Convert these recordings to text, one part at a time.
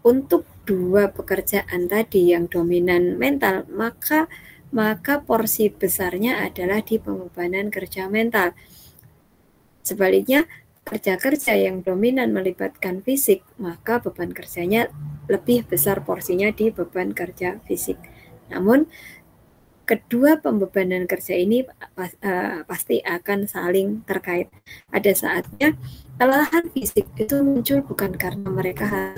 untuk dua pekerjaan tadi yang dominan mental, maka porsi besarnya adalah di pembebanan kerja mental. Sebaliknya, kerja-kerja yang dominan melibatkan fisik, maka beban kerjanya lebih besar porsinya di beban kerja fisik. Namun, kedua pembebanan kerja ini pasti akan saling terkait. Ada saatnya kelelahan fisik itu muncul bukan karena mereka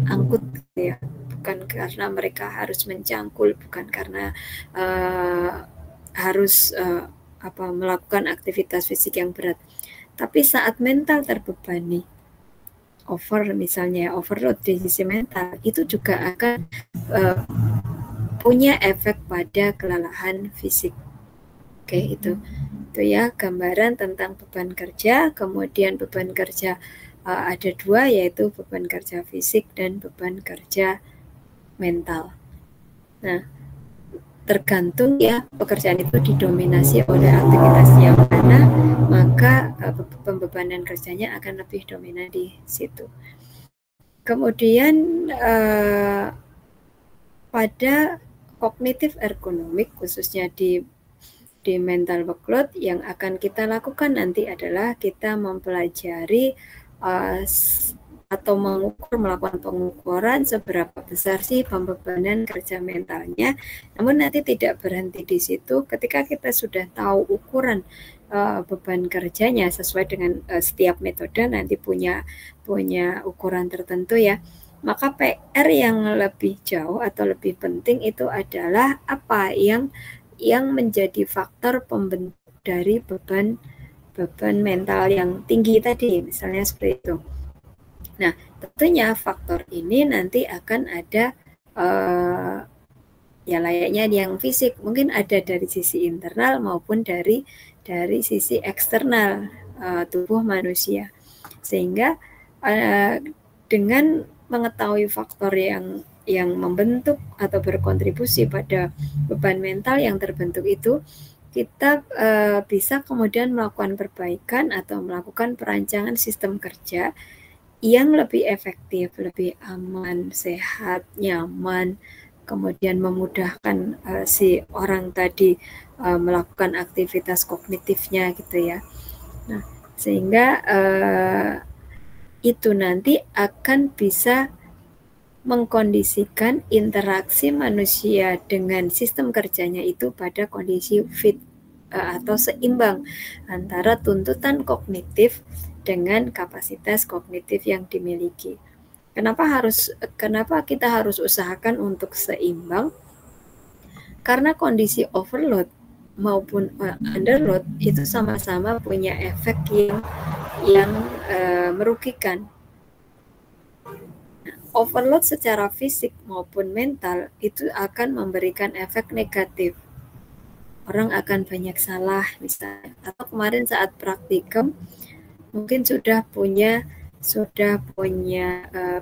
angkut, ya, bukan karena mereka harus mencangkul, bukan karena harus melakukan aktivitas fisik yang berat. Tapi saat mental terbebani, misalnya overload di sisi mental, itu juga akan punya efek pada kelelahan fisik. Oke, itu ya gambaran tentang beban kerja. Kemudian beban kerja ada dua, yaitu beban kerja fisik dan beban kerja mental. Nah, tergantung ya pekerjaan itu didominasi oleh aktivitas yang mana, maka pembebanan kerjanya akan lebih dominan di situ. Kemudian pada kognitif ergonomik, khususnya di mental workload, yang akan kita lakukan nanti adalah kita mempelajari atau melakukan pengukuran seberapa besar sih pembebanan kerja mentalnya. Namun nanti tidak berhenti di situ. Ketika kita sudah tahu ukuran beban kerjanya sesuai dengan setiap metode nanti punya ukuran tertentu ya. Maka PR yang lebih jauh atau lebih penting itu adalah apa yang menjadi faktor pembentuk dari beban mental yang tinggi tadi, misalnya seperti itu. Nah, tentunya faktor ini nanti akan ada ya layaknya yang fisik, mungkin ada dari sisi internal maupun dari sisi eksternal tubuh manusia. Sehingga dengan mengetahui faktor yang membentuk atau berkontribusi pada beban mental yang terbentuk itu, kita bisa kemudian melakukan perbaikan atau melakukan perancangan sistem kerja yang lebih efektif, lebih aman, sehat, nyaman, kemudian memudahkan si orang tadi melakukan aktivitas kognitifnya gitu ya. Nah, sehingga itu nanti akan bisa mengkondisikan interaksi manusia dengan sistem kerjanya itu pada kondisi fit atau seimbang antara tuntutan kognitif dengan kapasitas kognitif yang dimiliki. Kenapa kita harus usahakan untuk seimbang? Karena kondisi overload maupun underload itu sama-sama punya efek yang merugikan. Overload secara fisik maupun mental itu akan memberikan efek negatif. Orang akan banyak salah misalnya. Atau kemarin saat praktikum mungkin sudah punya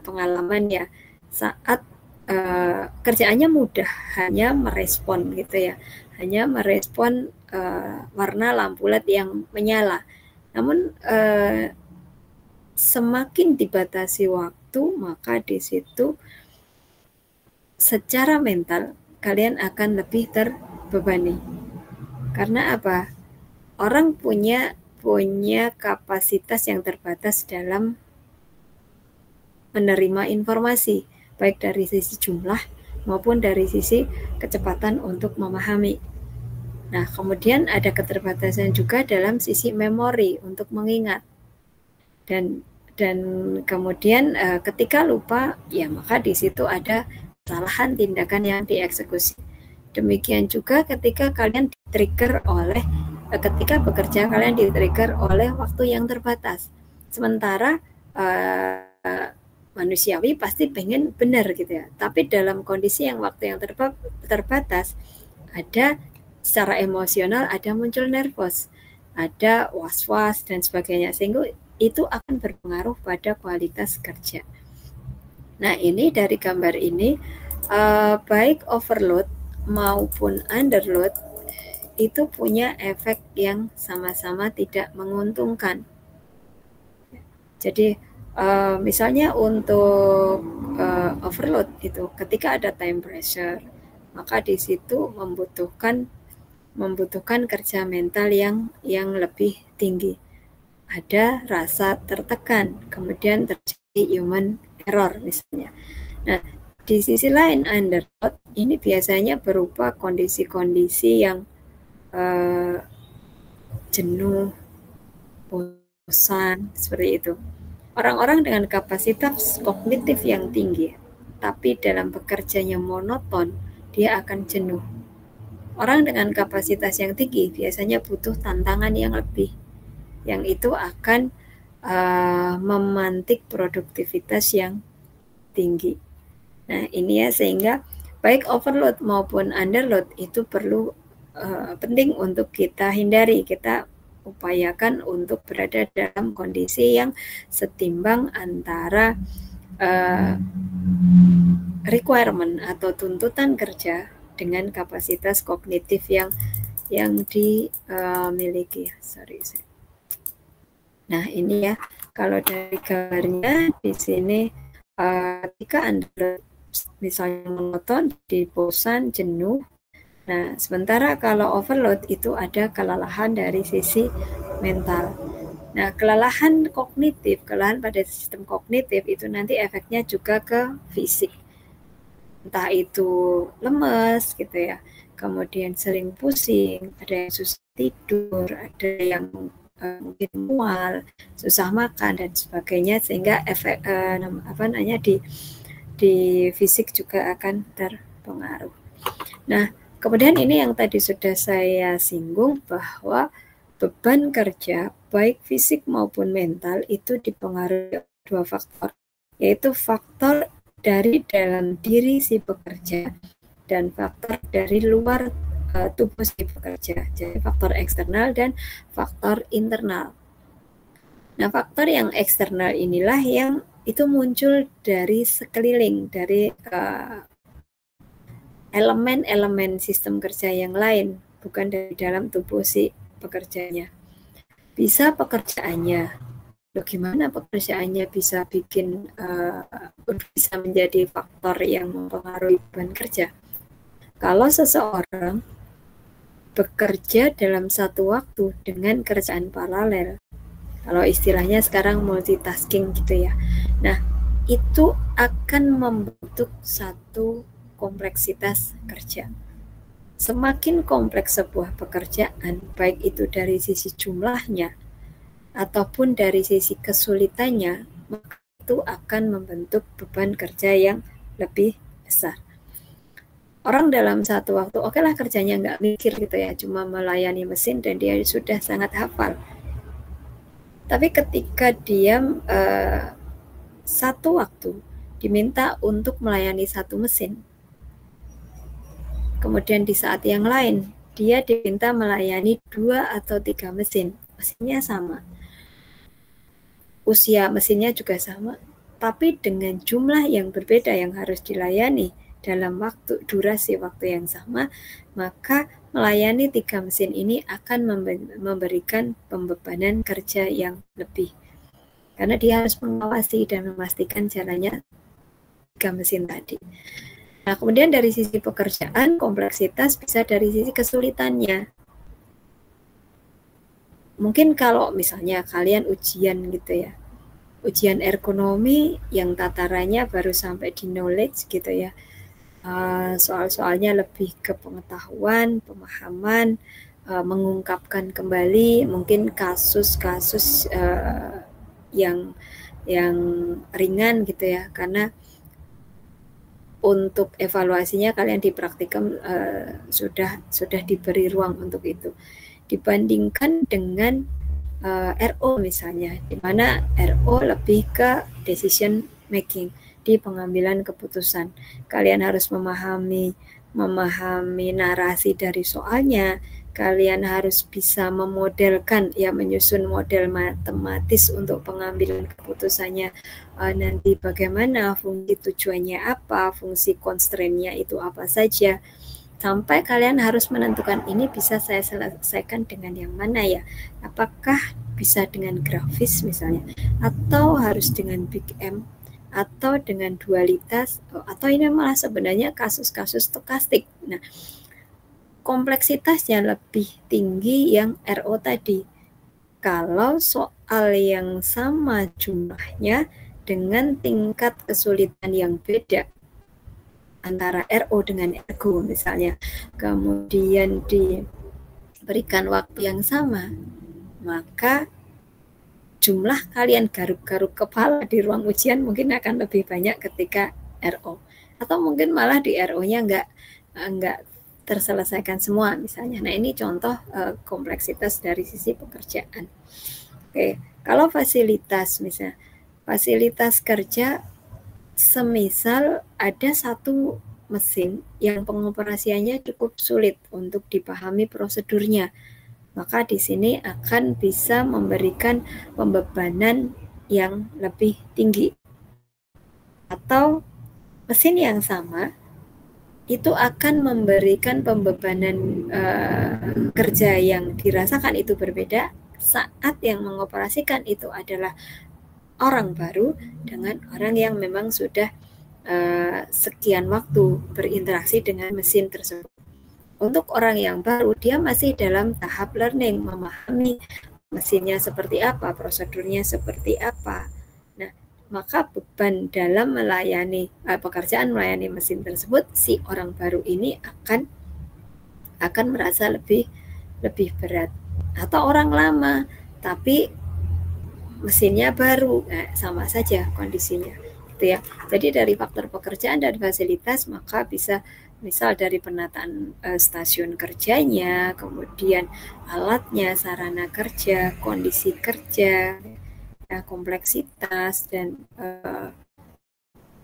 pengalaman ya, saat kerjaannya mudah, hanya merespon gitu ya, hanya merespon warna lampu LED yang menyala. Namun semakin dibatasi waktu, maka di situ secara mental kalian akan lebih terbebani. Karena apa? Orang punya kapasitas yang terbatas dalam menerima informasi, baik dari sisi jumlah maupun dari sisi kecepatan untuk memahami. Nah, kemudian ada keterbatasan juga dalam sisi memori untuk mengingat. Dan kemudian ketika lupa, ya maka di situ ada kesalahan tindakan yang dieksekusi. Demikian juga ketika kalian ketika bekerja kalian di-trigger oleh waktu yang terbatas. Sementara manusiawi pasti pengen benar gitu ya. Tapi dalam kondisi yang waktu yang terbatas, ada secara emosional ada muncul nervous, ada was-was dan sebagainya, sehingga itu akan berpengaruh pada kualitas kerja. Nah, ini dari gambar ini baik overload maupun underload itu punya efek yang sama-sama tidak menguntungkan. Jadi misalnya untuk overload itu. Ketika ada time pressure, maka di situ membutuhkan kerja mental yang lebih tinggi. Ada rasa tertekan, kemudian terjadi human error misalnya. Nah, di sisi lain underload ini biasanya berupa kondisi-kondisi yang jenuh, bosan, seperti itu. Orang-orang dengan kapasitas kognitif yang tinggi, tapi dalam bekerjanya monoton, dia akan jenuh. Orang dengan kapasitas yang tinggi biasanya butuh tantangan yang lebih, yang itu akan memantik produktivitas yang tinggi. Nah, ini ya, sehingga baik overload maupun underload itu perlu penting untuk kita hindari. Kita upayakan untuk berada dalam kondisi yang setimbang antara requirement atau tuntutan kerja dengan kapasitas kognitif yang dimiliki. Nah, ini ya, kalau dari gambarnya di sini ketika Anda misalnya monoton, di bosan, jenuh. Nah, sementara kalau overload itu ada kelelahan dari sisi mental. Nah, kelelahan kognitif, kelelahan pada sistem kognitif itu nanti efeknya juga ke fisik. Entah itu lemes gitu ya, kemudian sering pusing, ada yang susah tidur, ada yang mungkin mual, susah makan dan sebagainya, sehingga efek di fisik juga akan terpengaruh. Nah, kemudian ini yang tadi sudah saya singgung bahwa beban kerja baik fisik maupun mental itu dipengaruhi dua faktor, yaitu faktor dari dalam diri si pekerja dan faktor dari luar tubuh si pekerja. Jadi faktor eksternal dan faktor internal. Nah, faktor yang eksternal inilah yang itu muncul dari sekeliling, dari elemen-elemen sistem kerja yang lain, bukan dari dalam tubuh si pekerjanya. Bisa pekerjaannya, loh gimana pekerjaannya bisa bisa menjadi faktor yang mempengaruhi beban kerja? Kalau seseorang bekerja dalam satu waktu dengan kerjaan paralel, kalau istilahnya sekarang multitasking gitu ya. Nah, itu akan membentuk satu kompleksitas kerja. Semakin kompleks sebuah pekerjaan, baik itu dari sisi jumlahnya ataupun dari sisi kesulitannya, maka itu akan membentuk beban kerja yang lebih besar. Orang dalam satu waktu, oke lah kerjanya nggak mikir gitu ya, cuma melayani mesin dan dia sudah sangat hafal. Tapi ketika dia satu waktu diminta untuk melayani satu mesin, kemudian di saat yang lain dia diminta melayani 2 atau 3 mesin, mesinnya sama, usia mesinnya juga sama, tapi dengan jumlah yang berbeda yang harus dilayani dalam durasi waktu yang sama, maka melayani 3 mesin ini akan memberikan pembebanan kerja yang lebih. Karena dia harus mengawasi dan memastikan jalannya 3 mesin tadi. Nah, kemudian dari sisi pekerjaan, kompleksitas bisa dari sisi kesulitannya. Mungkin kalau misalnya kalian ujian gitu ya, ujian ergonomi yang tatarannya baru sampai di knowledge gitu ya, soal-soalnya lebih ke pengetahuan, pemahaman, mengungkapkan kembali mungkin kasus-kasus yang ringan gitu ya, karena untuk evaluasinya kalian dipraktikkan sudah diberi ruang untuk itu, dibandingkan dengan RO misalnya, di mana RO lebih ke decision making, di pengambilan keputusan. Kalian harus memahami narasi dari soalnya, kalian harus bisa memodelkan, ya menyusun model matematis untuk pengambilan keputusannya, nanti bagaimana, fungsi tujuannya apa, fungsi constraint-nya itu apa saja, sampai kalian harus menentukan ini bisa saya selesaikan dengan yang mana ya, apakah bisa dengan grafis misalnya, atau harus dengan Big M, atau dengan dualitas, atau ini malah sebenarnya kasus-kasus stokastik. Nah, kompleksitasnya lebih tinggi yang RO tadi. Kalau soal yang sama jumlahnya dengan tingkat kesulitan yang beda antara RO dengan ergo misalnya, kemudian diberikan waktu yang sama, maka jumlah kalian garuk-garuk kepala di ruang ujian mungkin akan lebih banyak ketika RO, atau mungkin malah di RO-nya nggak terselesaikan semua misalnya. Nah, ini contoh kompleksitas dari sisi pekerjaan. Oke, kalau fasilitas misalnya, fasilitas kerja semisal ada satu mesin yang pengoperasiannya cukup sulit untuk dipahami prosedurnya, maka di sini akan bisa memberikan pembebanan yang lebih tinggi. Atau mesin yang sama itu akan memberikan pembebanan kerja yang dirasakan itu berbeda saat yang mengoperasikan itu adalah orang baru dengan orang yang memang sudah sekian waktu berinteraksi dengan mesin tersebut. Untuk orang yang baru, dia masih dalam tahap learning, memahami mesinnya seperti apa, prosedurnya seperti apa. Nah, maka beban dalam melayani pekerjaan melayani mesin tersebut, si orang baru ini akan merasa lebih berat. Atau orang lama, tapi mesinnya baru, sama saja kondisinya, gitu ya. Jadi dari faktor pekerjaan dan fasilitas, maka bisa misal dari penataan stasiun kerjanya, kemudian alatnya, sarana kerja, kondisi kerja, kompleksitas, dan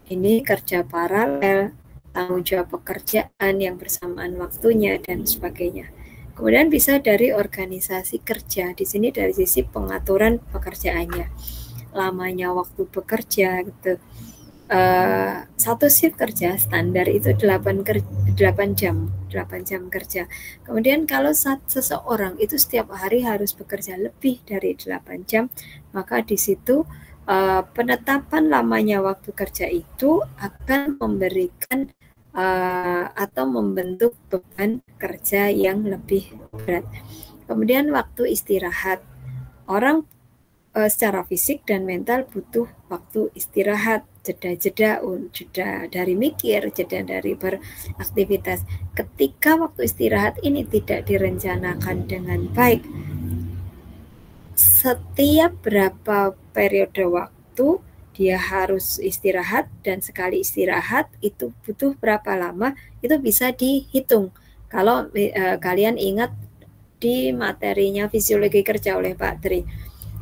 ini kerja paralel, tanggung jawab pekerjaan yang bersamaan waktunya, dan sebagainya. Kemudian bisa dari organisasi kerja, di sini dari sisi pengaturan pekerjaannya, lamanya waktu bekerja, gitu. Satu shift kerja standar itu 8 jam kerja. Kemudian kalau seseorang itu setiap hari harus bekerja lebih dari 8 jam, maka di situ penetapan lamanya waktu kerja itu akan memberikan atau membentuk beban kerja yang lebih berat. Kemudian waktu istirahat, orang secara fisik dan mental butuh waktu istirahat, jeda dari mikir, jeda dari beraktivitas. Ketika waktu istirahat ini tidak direncanakan dengan baik, setiap berapa periode waktu dia harus istirahat, dan sekali istirahat itu butuh berapa lama, itu bisa dihitung. Kalau kalian ingat di materinya fisiologi kerja oleh Pak Tri,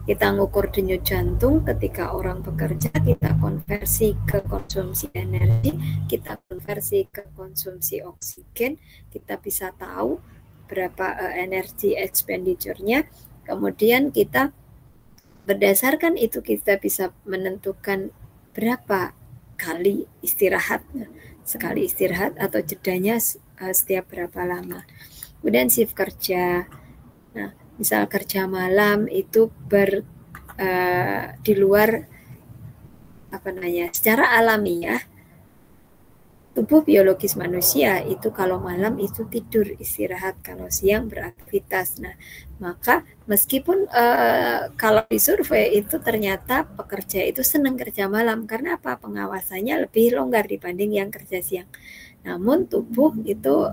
kita ngukur denyut jantung ketika orang bekerja, kita konversi ke konsumsi energi, kita konversi ke konsumsi oksigen, kita bisa tahu berapa energi expenditure-nya, kemudian kita berdasarkan itu kita bisa menentukan berapa kali istirahat, sekali istirahat atau jedanya setiap berapa lama. Kemudian shift kerja, nah misal kerja malam itu di luar secara alamiah tubuh biologis manusia itu kalau malam itu tidur istirahat, kalau siang beraktivitas. Nah, maka meskipun kalau disurvei itu ternyata pekerja itu senang kerja malam karena apa? Pengawasannya lebih longgar dibanding yang kerja siang. Namun tubuh itu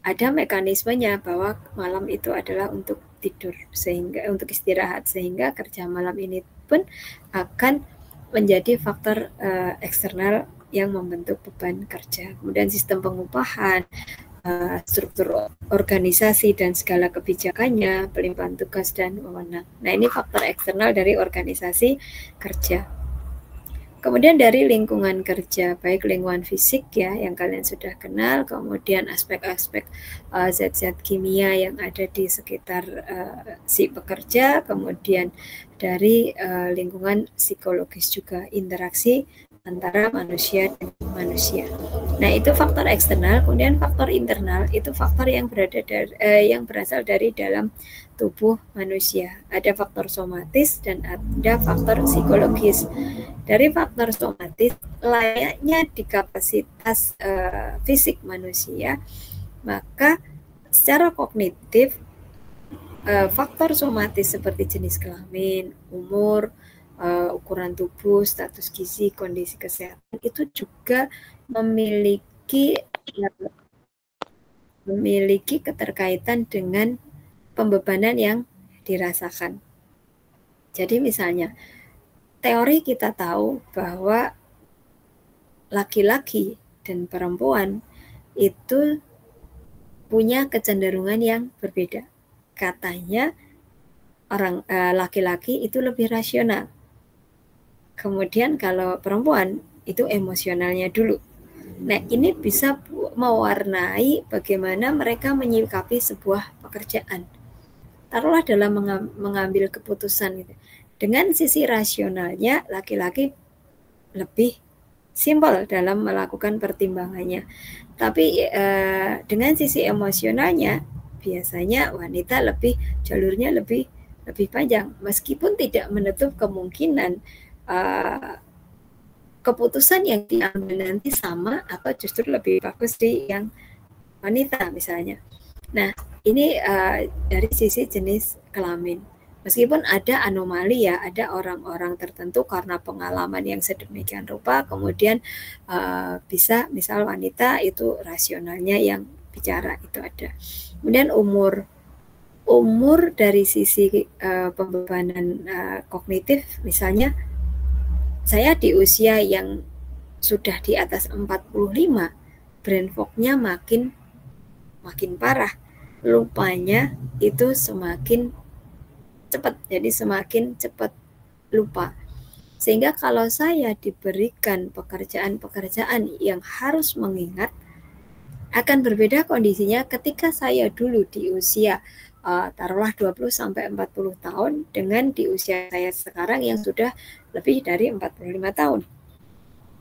ada mekanismenya bahwa malam itu adalah untuk tidur, sehingga untuk istirahat, sehingga kerja malam ini pun akan menjadi faktor eksternal yang membentuk beban kerja. Kemudian sistem pengupahan, struktur organisasi dan segala kebijakannya, pelimpahan tugas dan wewenang. Nah, ini faktor eksternal dari organisasi kerja. Kemudian dari lingkungan kerja, baik lingkungan fisik ya yang kalian sudah kenal, kemudian aspek-aspek zat-zat kimia yang ada di sekitar si pekerja, kemudian dari lingkungan psikologis juga, interaksi antara manusia dan manusia. Nah, itu faktor eksternal. Kemudian faktor internal itu faktor yang yang berasal dari dalam tubuh manusia. Ada faktor somatis dan ada faktor psikologis. Dari faktor somatis, layaknya di kapasitas fisik manusia, maka secara kognitif faktor somatis seperti jenis kelamin, umur, ukuran tubuh, status gizi, kondisi kesehatan itu juga memiliki keterkaitan dengan pembebanan yang dirasakan. Jadi misalnya, teori kita tahu bahwa laki-laki dan perempuan itu punya kecenderungan yang berbeda. Katanya orang laki-laki itu lebih rasional. Kemudian kalau perempuan itu emosionalnya dulu. Nah, ini bisa mewarnai bagaimana mereka menyikapi sebuah pekerjaan. Taruhlah dalam mengambil keputusan gitu. Dengan sisi rasionalnya, laki-laki lebih simpel dalam melakukan pertimbangannya. Tapi dengan sisi emosionalnya, biasanya wanita jalurnya lebih panjang, meskipun tidak menutup kemungkinan keputusan yang diambil nanti sama atau justru lebih bagus di yang wanita misalnya. Nah, ini dari sisi jenis kelamin. Meskipun ada anomali ya, ada orang-orang tertentu karena pengalaman yang sedemikian rupa, kemudian bisa misal wanita itu rasionalnya yang bicara itu ada. Kemudian umur dari sisi pembebanan kognitif, misalnya saya di usia yang sudah di atas 45, brain fog-nya makin parah, lupanya itu semakin cepat, jadi semakin cepat lupa. Sehingga kalau saya diberikan pekerjaan yang harus mengingat, akan berbeda kondisinya ketika saya dulu di usia taruhlah 20-40 tahun dengan di usia saya sekarang yang sudah lebih dari 45 tahun.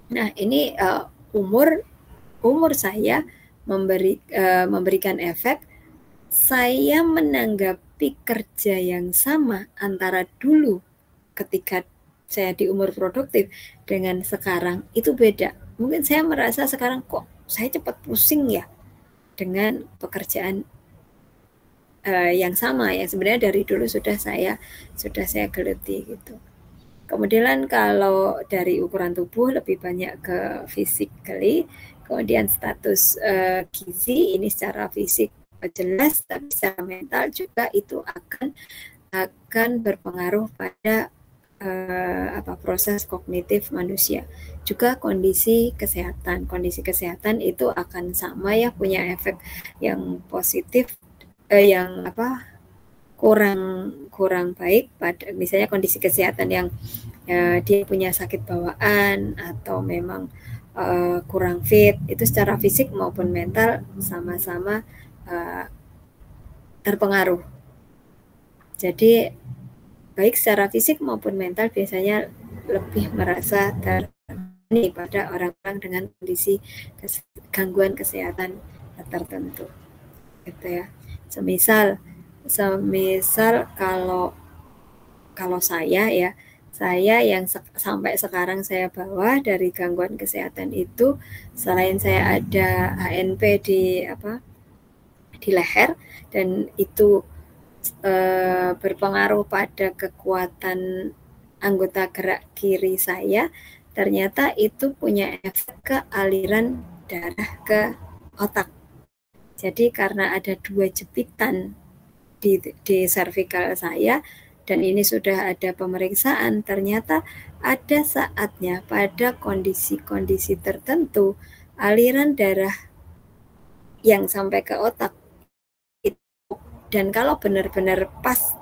Nah, ini umur saya memberikan efek. Saya menanggapi kerja yang sama antara dulu ketika saya di umur produktif dengan sekarang itu beda. Mungkin saya merasa sekarang kok saya cepat pusing ya dengan pekerjaan yang sama yang sebenarnya dari dulu sudah saya geluti gitu. Kemudian kalau dari ukuran tubuh lebih banyak ke physically, kemudian status gizi ini secara fisik jelas, tapi secara mental juga itu akan berpengaruh pada proses kognitif manusia. Juga kondisi kesehatan itu akan sama ya, punya efek yang positif yang kurang baik pada misalnya kondisi kesehatan yang dia punya sakit bawaan atau memang kurang fit, itu secara fisik maupun mental sama-sama terpengaruh. Jadi baik secara fisik maupun mental biasanya lebih merasa tertangani pada orang-orang dengan kondisi gangguan kesehatan tertentu, gitu ya. Semisal kalau saya yang sampai sekarang saya bawa dari gangguan kesehatan itu, selain saya ada HNP di leher dan itu berpengaruh pada kekuatan anggota gerak kiri saya, ternyata itu punya efek ke aliran darah ke otak. Jadi karena ada 2 jepitan di servikal saya dan ini sudah ada pemeriksaan, ternyata ada saatnya pada kondisi-kondisi tertentu aliran darah yang sampai ke otak itu, dan kalau benar-benar pas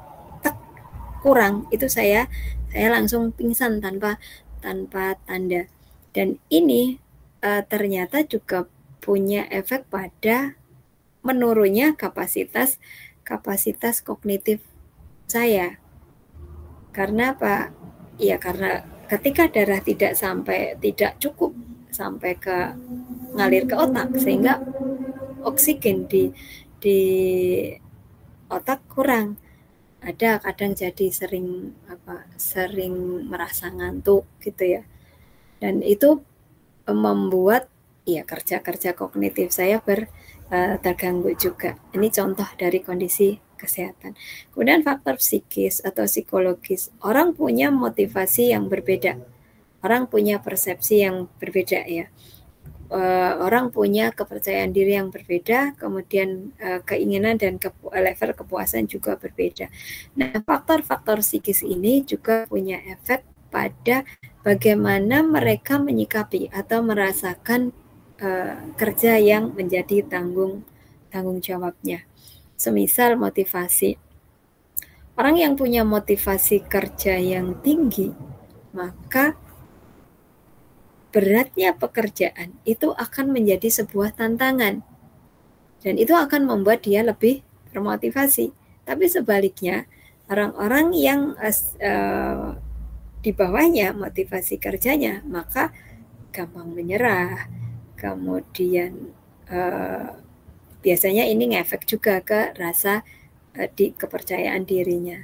kurang itu saya langsung pingsan tanpa tanda. Dan ini ternyata juga punya efek pada menurunnya kapasitas kognitif saya. Karena apa? Ya karena ketika darah tidak cukup sampai ke ngalir ke otak, sehingga oksigen di otak kurang. Ada kadang jadi sering merasa ngantuk gitu ya. Dan itu membuat ya kerja kognitif saya terganggu juga. Ini contoh dari kondisi kesehatan. Kemudian faktor psikis atau psikologis. Orang punya motivasi yang berbeda. Orang punya persepsi yang berbeda ya. Orang punya kepercayaan diri yang berbeda, kemudian keinginan dan level kepuasan juga berbeda. Nah, faktor-faktor psikis ini juga punya efek pada bagaimana mereka menyikapi atau merasakan kerja yang menjadi tanggung jawabnya. Semisal motivasi. Orang yang punya motivasi kerja yang tinggi, maka beratnya pekerjaan itu akan menjadi sebuah tantangan. Dan itu akan membuat dia lebih termotivasi. Tapi sebaliknya, orang-orang yang di bawahnya motivasi kerjanya, maka gampang menyerah. Kemudian biasanya ini ngefek juga ke rasa di kepercayaan dirinya.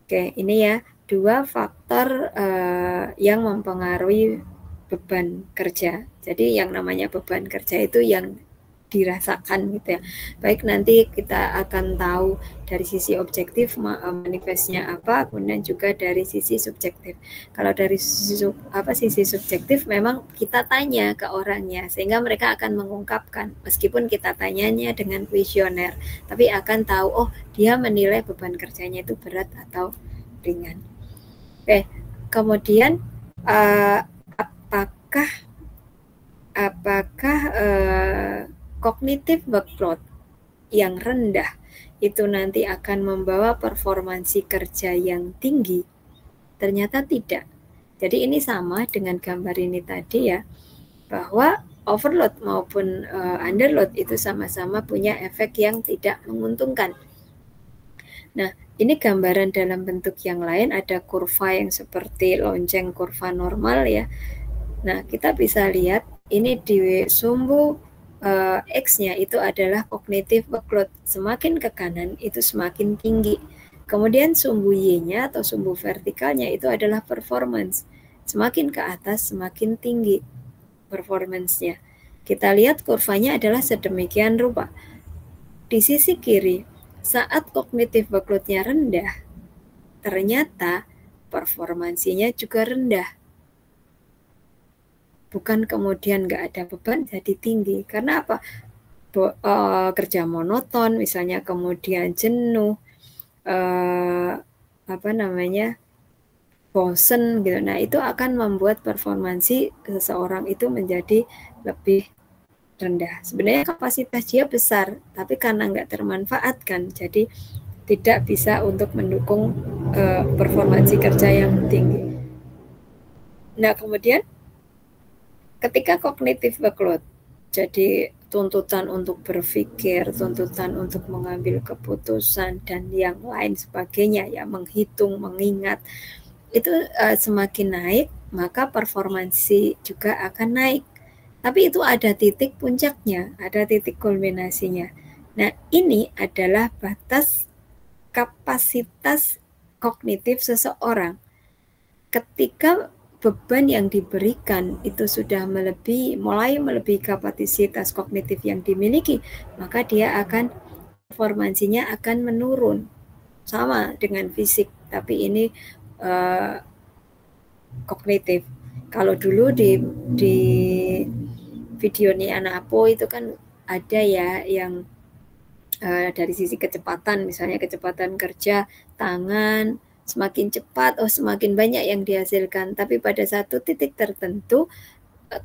Oke, ini ya 2 faktor yang mempengaruhi beban kerja. Jadi yang namanya beban kerja itu yang dirasakan gitu ya. Baik, nanti kita akan tahu dari sisi objektif manifestnya apa, kemudian juga dari sisi subjektif. Kalau dari sisi subjektif memang kita tanya ke orangnya sehingga mereka akan mengungkapkan, meskipun kita tanyanya dengan kuesioner, tapi akan tahu oh dia menilai beban kerjanya itu berat atau ringan. Oke, kemudian apakah cognitive workload yang rendah itu nanti akan membawa performansi kerja yang tinggi? Ternyata tidak. Jadi ini sama dengan gambar ini tadi ya, bahwa overload maupun underload itu sama-sama punya efek yang tidak menguntungkan. Nah, ini gambaran dalam bentuk yang lain, ada kurva yang seperti lonceng kurva normal ya. Nah, kita bisa lihat ini di sumbu X-nya itu adalah cognitive workload. Semakin ke kanan itu semakin tinggi. Kemudian sumbu Y-nya atau sumbu vertikalnya itu adalah performance. Semakin ke atas semakin tinggi performance-nya. Kita lihat kurvanya adalah sedemikian rupa. Di sisi kiri, saat cognitive workload-nya rendah, ternyata performansinya juga rendah. Bukan kemudian nggak ada beban jadi tinggi. Karena apa? Kerja monoton misalnya, kemudian jenuh, bosen gitu. Nah, itu akan membuat performansi seseorang itu menjadi lebih rendah. Sebenarnya kapasitas dia besar, tapi karena nggak termanfaatkan, jadi tidak bisa untuk mendukung performansi kerja yang tinggi. Nah, kemudian ketika cognitive workload, jadi tuntutan untuk berpikir, tuntutan untuk mengambil keputusan, dan yang lain sebagainya, ya menghitung, mengingat, itu semakin naik, maka performansi juga akan naik. Tapi itu ada titik puncaknya, ada titik kulminasinya. Nah, ini adalah batas kapasitas kognitif seseorang. Ketika beban yang diberikan itu sudah mulai melebihi kapasitas kognitif yang dimiliki, maka dia performansinya akan menurun. Sama dengan fisik, tapi ini kognitif. Kalau dulu di video Niana Apo itu kan ada ya yang dari sisi kecepatan, misalnya kecepatan kerja tangan, semakin cepat, semakin banyak yang dihasilkan. Tapi pada satu titik tertentu,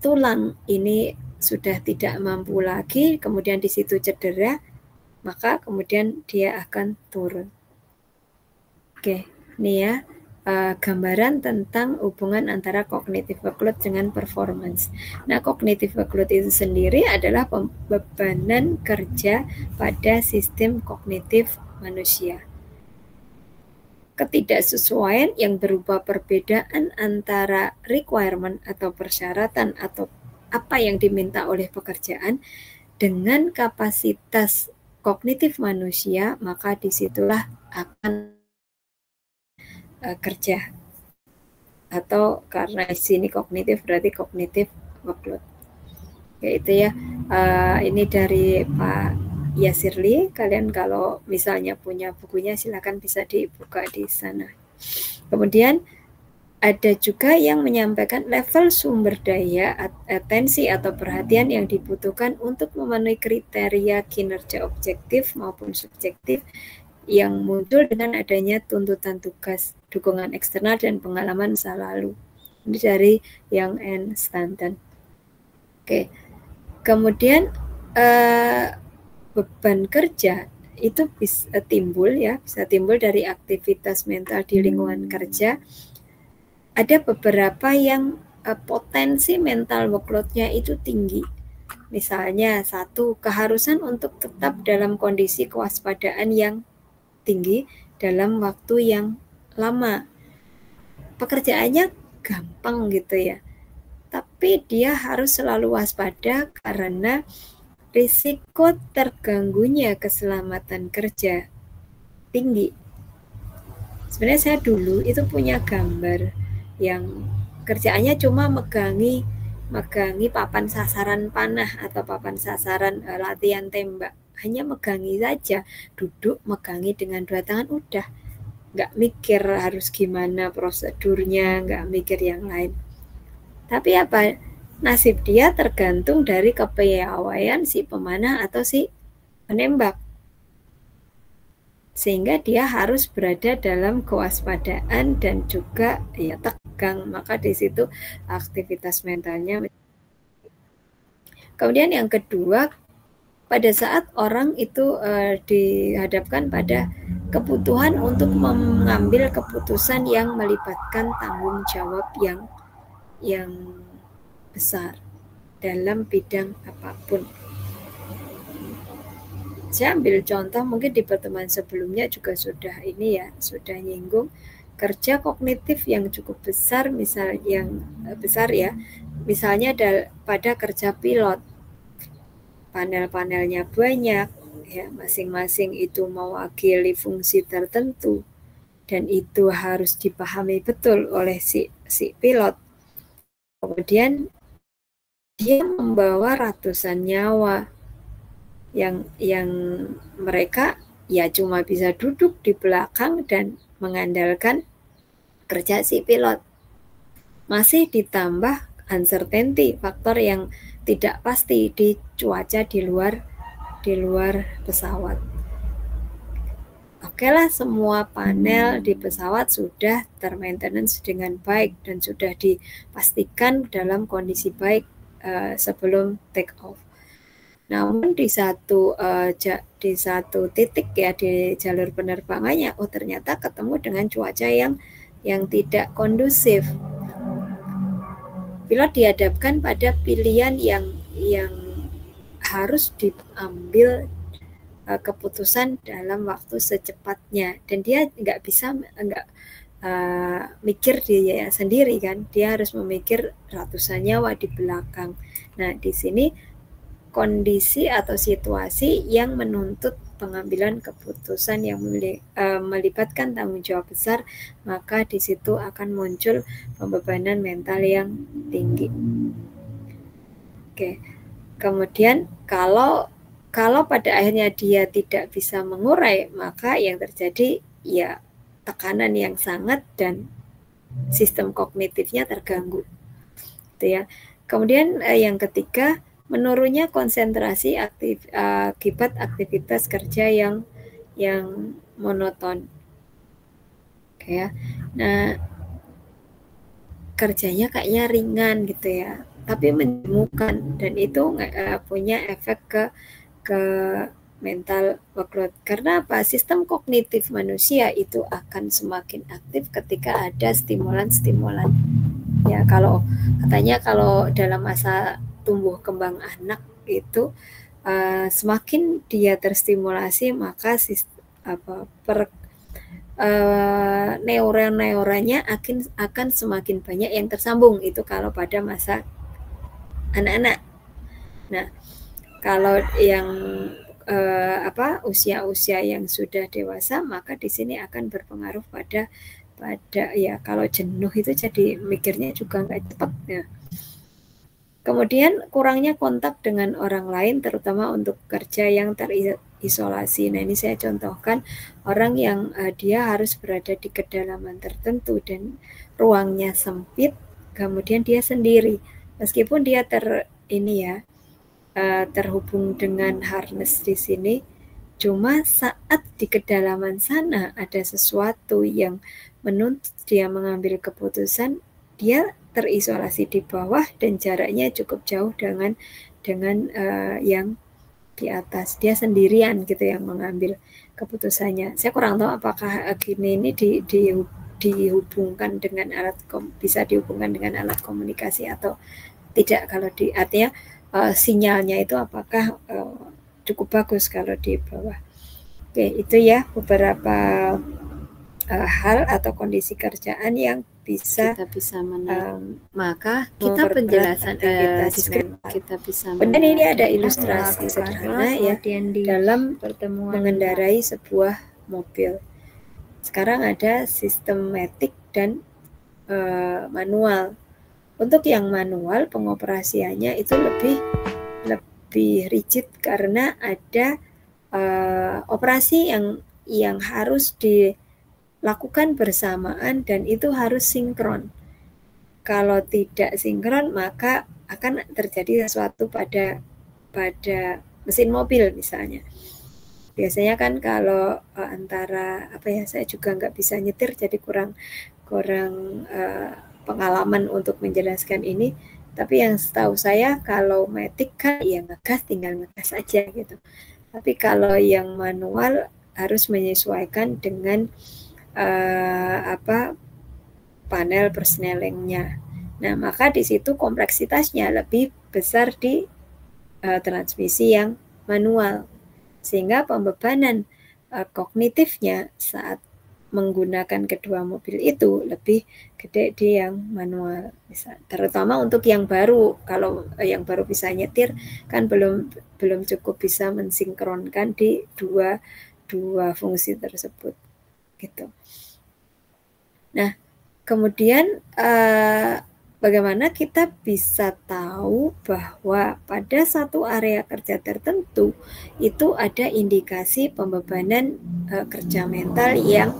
tulang ini sudah tidak mampu lagi, kemudian di situ cedera, maka kemudian dia akan turun. Oke, ini ya gambaran tentang hubungan antara cognitive workload dengan performance. Nah, cognitive workload itu sendiri adalah bebanan kerja pada sistem kognitif manusia. ketidaksesuaian yang berupa perbedaan antara requirement atau persyaratan atau apa yang diminta oleh pekerjaan dengan kapasitas kognitif manusia, maka disitulah akan kerja. Atau karena di sini kognitif berarti kognitif workload. Itu ya. Ini dari Pak Yasirli. Kalian kalau misalnya punya bukunya silakan bisa dibuka di sana. Kemudian ada juga yang menyampaikan level sumber daya, atensi atau perhatian yang dibutuhkan untuk memenuhi kriteria kinerja objektif maupun subjektif yang muncul dengan adanya tuntutan tugas, dukungan eksternal, dan pengalaman masa lalu. Ini dari Young and Stanton. Oke. Kemudian beban kerja itu bisa timbul dari aktivitas mental di lingkungan kerja. Ada beberapa yang potensi mental workload-nya itu tinggi. Misalnya, satu, keharusan untuk tetap dalam kondisi kewaspadaan yang tinggi dalam waktu yang lama. Pekerjaannya gampang gitu ya, tapi dia harus selalu waspada karena risiko terganggunya keselamatan kerja tinggi. Sebenarnya saya dulu itu punya gambar yang kerjaannya cuma megangi papan sasaran panah atau papan sasaran latihan tembak. Hanya megangi saja, duduk megangi dengan 2 tangan udah. Nggak mikir harus gimana prosedurnya, nggak mikir yang lain. Tapi apa? Nasib dia tergantung dari kepiawaian si pemanah atau si penembak. Sehingga dia harus berada dalam kewaspadaan dan juga ya tegang. Maka di situ aktivitas mentalnya. Kemudian yang kedua, pada saat orang itu dihadapkan pada kebutuhan untuk mengambil keputusan yang melibatkan tanggung jawab yang besar dalam bidang apapun. Saya ambil contoh mungkin di pertemuan sebelumnya juga sudah nyinggung kerja kognitif yang cukup besar, misalnya pada kerja pilot, panel-panelnya banyak, ya masing-masing itu mewakili fungsi tertentu dan itu harus dipahami betul oleh si pilot. Kemudian dia membawa ratusan nyawa yang mereka ya cuma bisa duduk di belakang dan mengandalkan kerja si pilot. Masih ditambah uncertainty, faktor yang tidak pasti di cuaca di luar pesawat. Oke lah, semua panel di pesawat sudah termaintenance dengan baik dan sudah dipastikan dalam kondisi baik sebelum take off. Namun di satu titik ya di jalur penerbangannya, ternyata ketemu dengan cuaca yang tidak kondusif. Pilot dihadapkan pada pilihan yang harus diambil keputusan dalam waktu secepatnya, dan dia nggak bisa mikir dia sendiri kan, dia harus memikir ratusan nyawa di belakang. Nah di sini kondisi atau situasi yang menuntut pengambilan keputusan yang melibatkan tanggung jawab besar, maka di situ akan muncul pembebanan mental yang tinggi. Oke. Kemudian kalau pada akhirnya dia tidak bisa mengurai, maka yang terjadi ya tekanan yang sangat dan sistem kognitifnya terganggu. Gitu ya. Kemudian yang ketiga, menurunnya konsentrasi akibat aktivitas kerja yang monoton. Oke ya. Nah, kerjanya kayaknya ringan gitu ya, tapi menjemukan, dan itu punya efek ke mental workload. Karena apa? Sistem kognitif manusia itu akan semakin aktif ketika ada stimulan-stimulan. Ya, katanya kalau dalam masa tumbuh kembang anak itu semakin dia terstimulasi, maka neuron-neuronnya akan semakin banyak yang tersambung. Itu kalau pada masa anak-anak. Nah, kalau yang usia-usia yang sudah dewasa, maka di sini akan berpengaruh pada ya kalau jenuh itu jadi mikirnya juga nggak cepat ya. Kemudian kurangnya kontak dengan orang lain, terutama untuk kerja yang terisolasi. Nah, ini saya contohkan orang yang dia harus berada di kedalaman tertentu dan ruangnya sempit, kemudian dia sendiri. Meskipun dia terhubung dengan harness di sini, cuma saat di kedalaman sana ada sesuatu yang menuntut dia mengambil keputusan, dia terisolasi di bawah dan jaraknya cukup jauh dengan yang di atas. Dia sendirian gitu yang mengambil keputusannya. Saya kurang tahu apakah gini ini dihubungkan dengan bisa dihubungkan dengan alat komunikasi atau tidak. Kalau artinya sinyalnya itu apakah cukup bagus kalau di bawah. Oke, itu ya beberapa hal atau kondisi kerjaan yang kita bisa maka kita penjelasan kita bisa dan ini ada ilustrasi sederhana ya dalam mengendarai sebuah mobil. Sekarang ada sistematik dan manual. Untuk yang manual pengoperasiannya itu lebih rigid karena ada operasi yang harus dilakukan bersamaan dan itu harus sinkron. Kalau tidak sinkron maka akan terjadi sesuatu pada mesin mobil misalnya. Biasanya kan kalau antara saya juga nggak bisa nyetir jadi kurang pengalaman untuk menjelaskan ini. Tapi yang setahu saya kalau matic kan ya ngegas, tinggal ngegas aja gitu. Tapi kalau yang manual harus menyesuaikan dengan panel persnelingnya. Nah, maka di situ kompleksitasnya lebih besar di transmisi yang manual. Sehingga pembebanan kognitifnya saat menggunakan kedua mobil itu lebih gede di yang manual. Terutama untuk yang baru. Kalau yang baru bisa nyetir kan belum cukup bisa mensinkronkan di dua fungsi tersebut gitu. Nah, kemudian bagaimana kita bisa tahu bahwa pada satu area kerja tertentu itu ada indikasi pembebanan kerja mental yang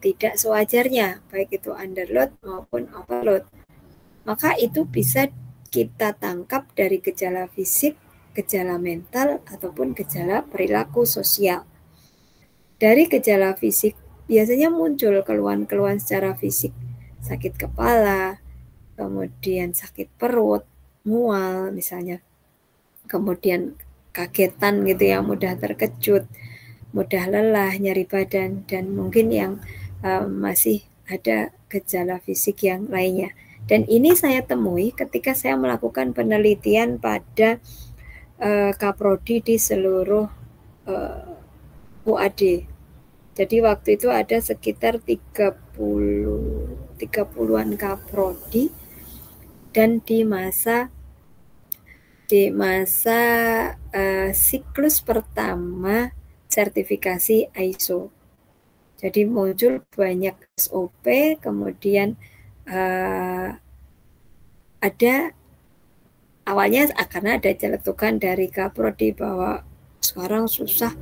tidak sewajarnya, baik itu underload maupun overload. Maka itu bisa kita tangkap dari gejala fisik, gejala mental, ataupun gejala perilaku sosial. Dari gejala fisik biasanya muncul keluhan-keluhan secara fisik, sakit kepala, kemudian sakit perut, mual misalnya, kemudian kagetan gitu ya, mudah terkejut, mudah lelah, nyeri badan, dan mungkin yang masih ada gejala fisik yang lainnya. Dan ini saya temui ketika saya melakukan penelitian pada kaprodi di seluruh UAD. Jadi waktu itu ada sekitar 30-an kaprodi dan di masa siklus pertama sertifikasi ISO. Jadi muncul banyak SOP, kemudian ada awalnya karena ada celetukan dari kaprodi bahwa sekarang susah,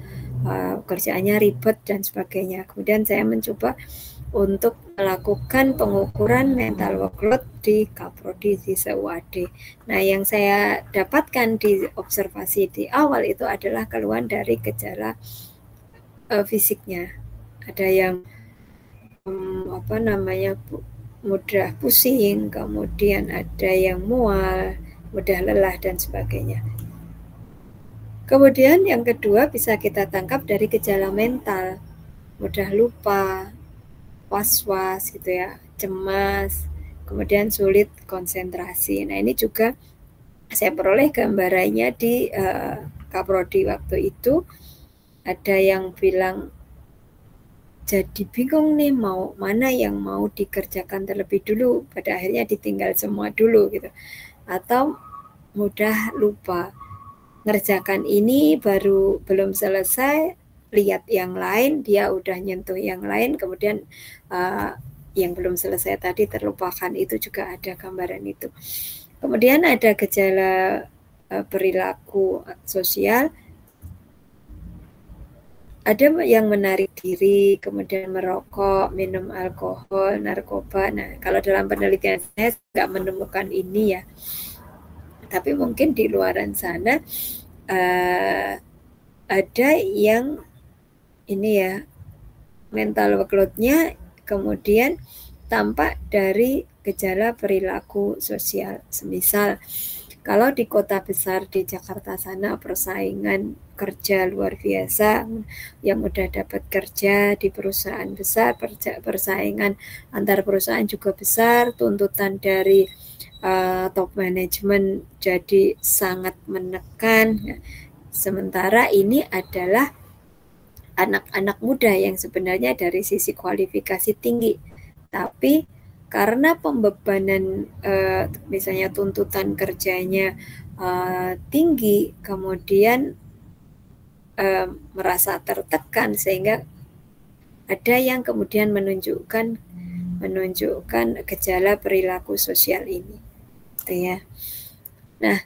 kerjaannya ribet dan sebagainya. Kemudian saya mencoba untuk melakukan pengukuran mental workload di kaprodi di se-UAD. Nah, yang saya dapatkan di observasi di awal itu adalah keluhan dari gejala fisiknya. Ada yang mudah pusing, kemudian ada yang mual, mudah lelah dan sebagainya. Kemudian yang kedua bisa kita tangkap dari gejala mental, mudah lupa, was-was gitu ya, cemas, kemudian sulit konsentrasi. Nah, ini juga saya peroleh gambarannya di kaprodi waktu itu. Ada yang bilang jadi bingung nih mau mana yang mau dikerjakan terlebih dulu, pada akhirnya ditinggal semua dulu gitu. Atau mudah lupa, ngerjakan ini baru belum selesai, lihat yang lain, dia udah nyentuh yang lain, kemudian yang belum selesai tadi terlupakan. Itu juga ada gambaran itu. Kemudian ada gejala perilaku sosial, ada yang menarik diri, kemudian merokok, minum alkohol, narkoba. Nah, kalau dalam penelitian saya nggak menemukan ini ya. Tapi mungkin di luaran sana ada yang ini ya, mental workload-nya kemudian tampak dari gejala perilaku sosial. Semisal kalau di kota besar di Jakarta sana persaingan kerja luar biasa, yang udah dapat kerja di perusahaan besar, persaingan antar perusahaan juga besar, tuntutan dari top management jadi sangat menekan. Sementara ini adalah anak-anak muda yang sebenarnya dari sisi kualifikasi tinggi, tapi karena pembebanan misalnya tuntutan kerjanya tinggi, kemudian merasa tertekan sehingga ada yang kemudian menunjukkan gejala perilaku sosial ini, gitu ya. Nah,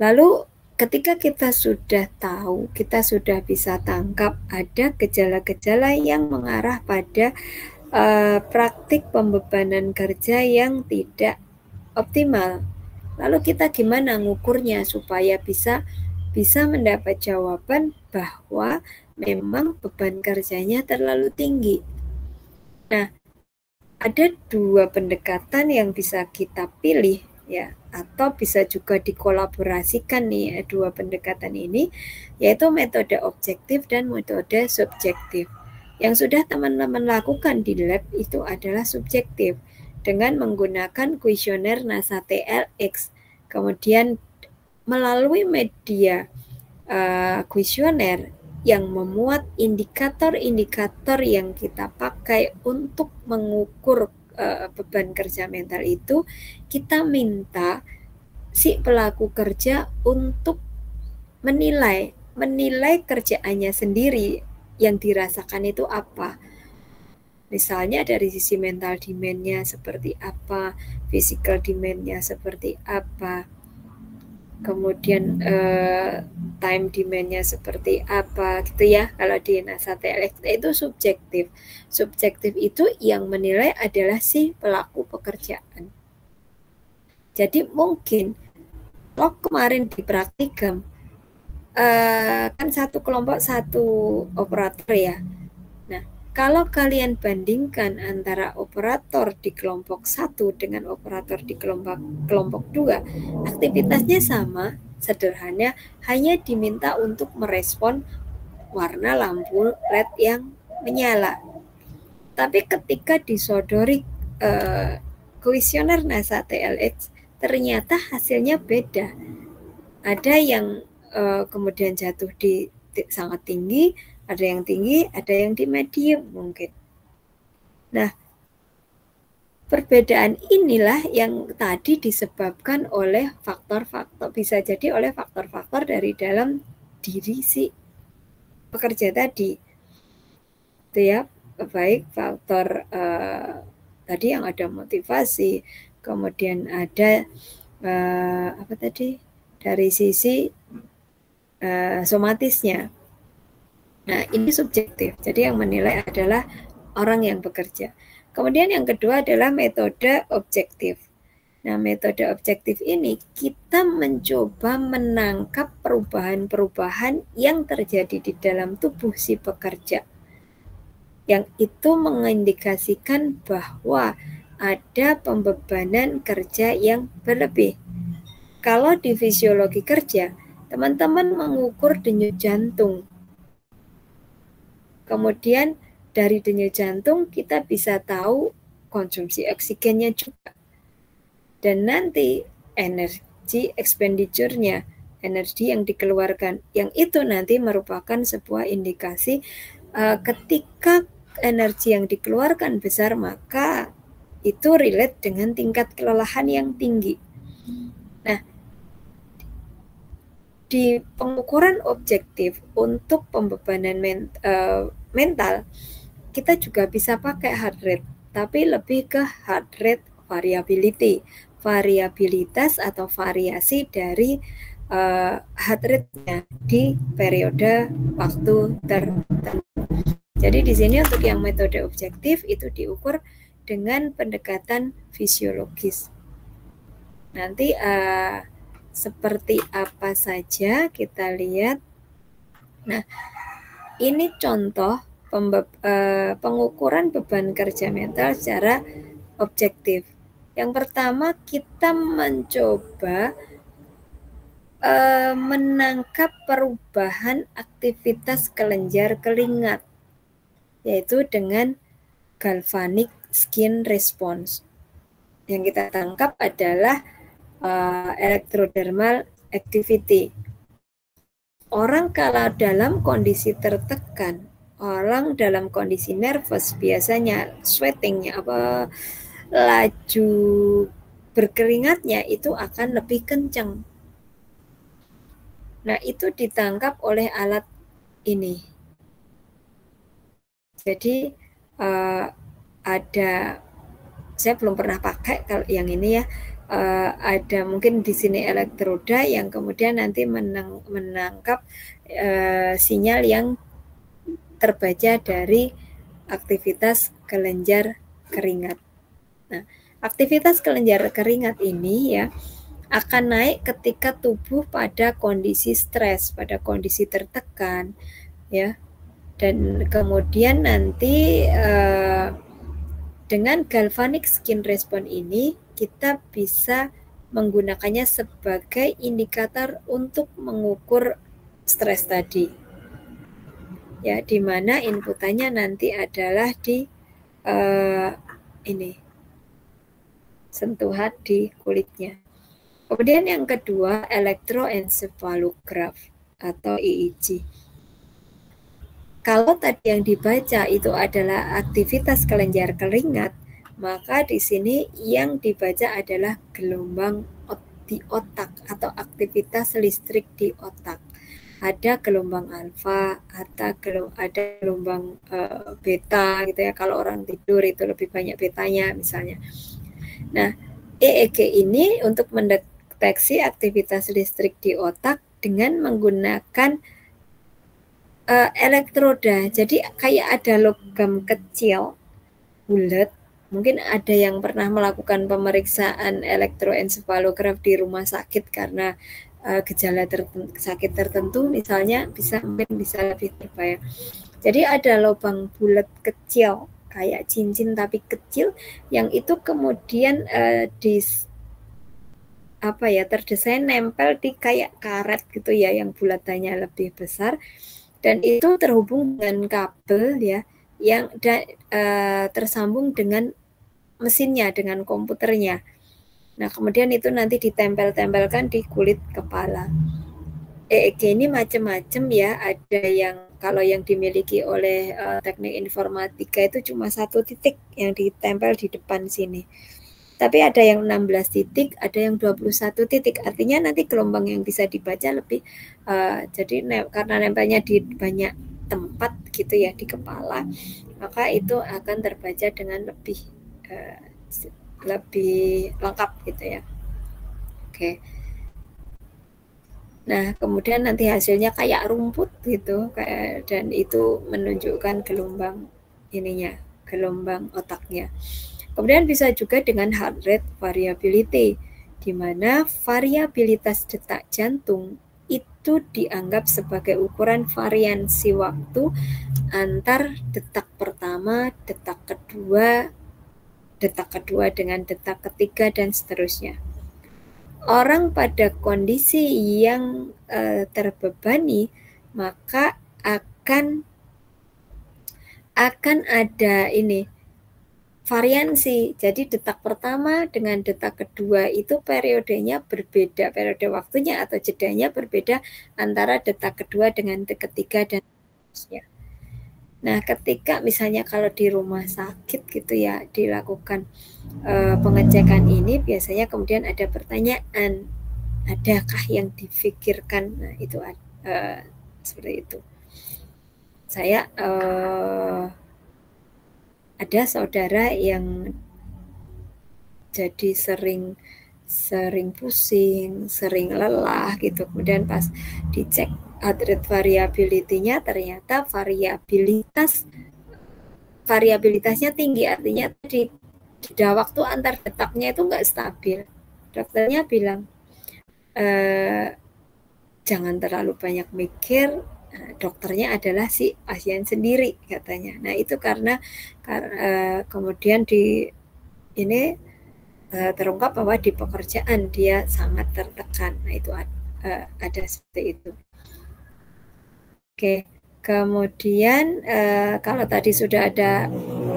lalu ketika kita sudah tahu, kita sudah bisa tangkap ada gejala-gejala yang mengarah pada praktik pembebanan kerja yang tidak optimal. Lalu kita gimana ngukurnya supaya bisa mendapat jawaban bahwa memang beban kerjanya terlalu tinggi. Nah, ada dua pendekatan yang bisa kita pilih ya, atau bisa juga dikolaborasikan nih dua pendekatan ini, yaitu metode objektif dan metode subjektif. Yang sudah teman-teman lakukan di lab itu adalah subjektif dengan menggunakan kuesioner NASA TLX. Kemudian melalui media kuesioner yang memuat indikator-indikator yang kita pakai untuk mengukur beban kerja mental itu, kita minta si pelaku kerja untuk menilai kerjaannya sendiri yang dirasakan itu apa. Misalnya dari sisi mental demand-nya seperti apa, physical demand-nya seperti apa, kemudian time demand-nya seperti apa gitu ya. Kalau di NASA TLX itu subjektif. Subjektif itu yang menilai adalah si pelaku pekerjaan. Jadi mungkin kalau kemarin di praktikum kan satu kelompok satu operator ya. Nah, kalau kalian bandingkan antara operator di kelompok 1 dengan operator di kelompok 2, aktivitasnya sama, sederhana, hanya diminta untuk merespon warna lampu LED yang menyala. Tapi ketika disodori kuesioner NASA TLX, ternyata hasilnya beda. Ada yang kemudian jatuh di sangat tinggi, ada yang tinggi, ada yang di medium mungkin. Nah, perbedaan inilah yang tadi disebabkan oleh faktor-faktor, bisa jadi oleh faktor-faktor dari dalam diri si pekerja tadi. Itu ya, baik faktor tadi yang ada motivasi, kemudian ada apa tadi dari sisi somatisnya. Nah, ini subjektif. Jadi yang menilai adalah orang yang bekerja. Kemudian yang kedua adalah metode objektif. Nah, metode objektif ini kita mencoba menangkap perubahan-perubahan yang terjadi di dalam tubuh si pekerja. Yang itu mengindikasikan bahwa ada pembebanan kerja yang berlebih. Kalau di fisiologi kerja, teman-teman mengukur denyut jantung. Kemudian dari denyut jantung kita bisa tahu konsumsi oksigennya juga. Dan nanti energi expenditure-nya, energi yang dikeluarkan, yang itu nanti merupakan sebuah indikasi ketika energi yang dikeluarkan besar, maka itu relate dengan tingkat kelelahan yang tinggi. Nah, di pengukuran objektif untuk pembebanan mental, kita juga bisa pakai heart rate, tapi lebih ke heart rate variability, variabilitas atau variasi dari heart rate-nya di periode waktu tertentu. Jadi di sini untuk yang metode objektif itu diukur dengan pendekatan fisiologis. Nanti seperti apa saja kita lihat. Nah, ini contoh pengukuran beban kerja mental secara objektif. Yang pertama, kita mencoba menangkap perubahan aktivitas kelenjar keringat, yaitu dengan galvanic skin response. Yang kita tangkap adalah electrodermal activity. Orang kalau dalam kondisi tertekan, orang dalam kondisi nervous, biasanya sweatingnya laju berkeringatnya itu akan lebih kencang. Nah, itu ditangkap oleh alat ini. Jadi ada, saya belum pernah pakai kalau yang ini ya, ada mungkin di sini elektroda yang kemudian nanti menangkap sinyal yang terbaca dari aktivitas kelenjar keringat. Nah, aktivitas kelenjar keringat ini ya akan naik ketika tubuh pada kondisi stres, pada kondisi tertekan, ya. Dan kemudian nanti dengan galvanic skin response ini kita bisa menggunakannya sebagai indikator untuk mengukur stres tadi. Ya, di mana inputannya nanti adalah di ini sentuhan di kulitnya. Kemudian yang kedua, electroencephalograph atau EEG. Kalau tadi yang dibaca itu adalah aktivitas kelenjar keringat, maka di sini yang dibaca adalah gelombang di otak atau aktivitas listrik di otak. Ada gelombang alfa, ada gelombang beta gitu ya. Kalau orang tidur itu lebih banyak betanya misalnya. Nah, EEG ini untuk mendeteksi aktivitas listrik di otak dengan menggunakan elektroda. Jadi kayak ada logam kecil bulat. Mungkin ada yang pernah melakukan pemeriksaan elektroencephalograph di rumah sakit karena gejala sakit tertentu misalnya, mungkin bisa lebih terbayang. Jadi ada lubang bulat kecil kayak cincin tapi kecil yang itu kemudian terdesain nempel di kayak karet gitu ya, yang bulatannya lebih besar. Dan itu terhubung dengan kabel ya yang tersambung dengan mesinnya, dengan komputernya. Nah, kemudian itu nanti ditempel-tempelkan di kulit kepala. EEG ini macam-macam ya, ada yang kalau yang dimiliki oleh teknik informatika itu cuma 1 titik yang ditempel di depan sini. Tapi ada yang 16 titik, ada yang 21 titik. Artinya nanti gelombang yang bisa dibaca lebih, jadi karena nempelnya di banyak tempat gitu ya di kepala, maka itu akan terbaca dengan lebih lengkap gitu ya. Oke. Nah, kemudian nanti hasilnya kayak rumput gitu, dan itu menunjukkan gelombang gelombang otaknya. Kemudian bisa juga dengan heart rate variability, di mana variabilitas detak jantung itu dianggap sebagai ukuran variansi waktu antar detak pertama, detak kedua dengan detak ketiga, dan seterusnya. Orang pada kondisi yang terbebani, maka akan ada variansi. Jadi detak pertama dengan detak kedua itu periodenya berbeda, periode waktunya atau jedanya berbeda antara detak kedua dengan detak ketiga dan seterusnya. Nah, ketika misalnya kalau di rumah sakit gitu ya dilakukan pengecekan ini, biasanya kemudian ada pertanyaan, adakah yang difikirkan? Nah, itu seperti itu. Saya ada saudara yang jadi sering pusing, sering lelah gitu. Kemudian pas dicek heart rate variability-nya, ternyata variabilitasnya tinggi, artinya di waktu antar detaknya itu nggak stabil. Dokternya bilang, jangan terlalu banyak mikir, dokternya adalah si pasien sendiri katanya. Nah itu karena kemudian ini terungkap bahwa di pekerjaan dia sangat tertekan. Nah itu ada seperti itu. Oke, kemudian kalau tadi sudah ada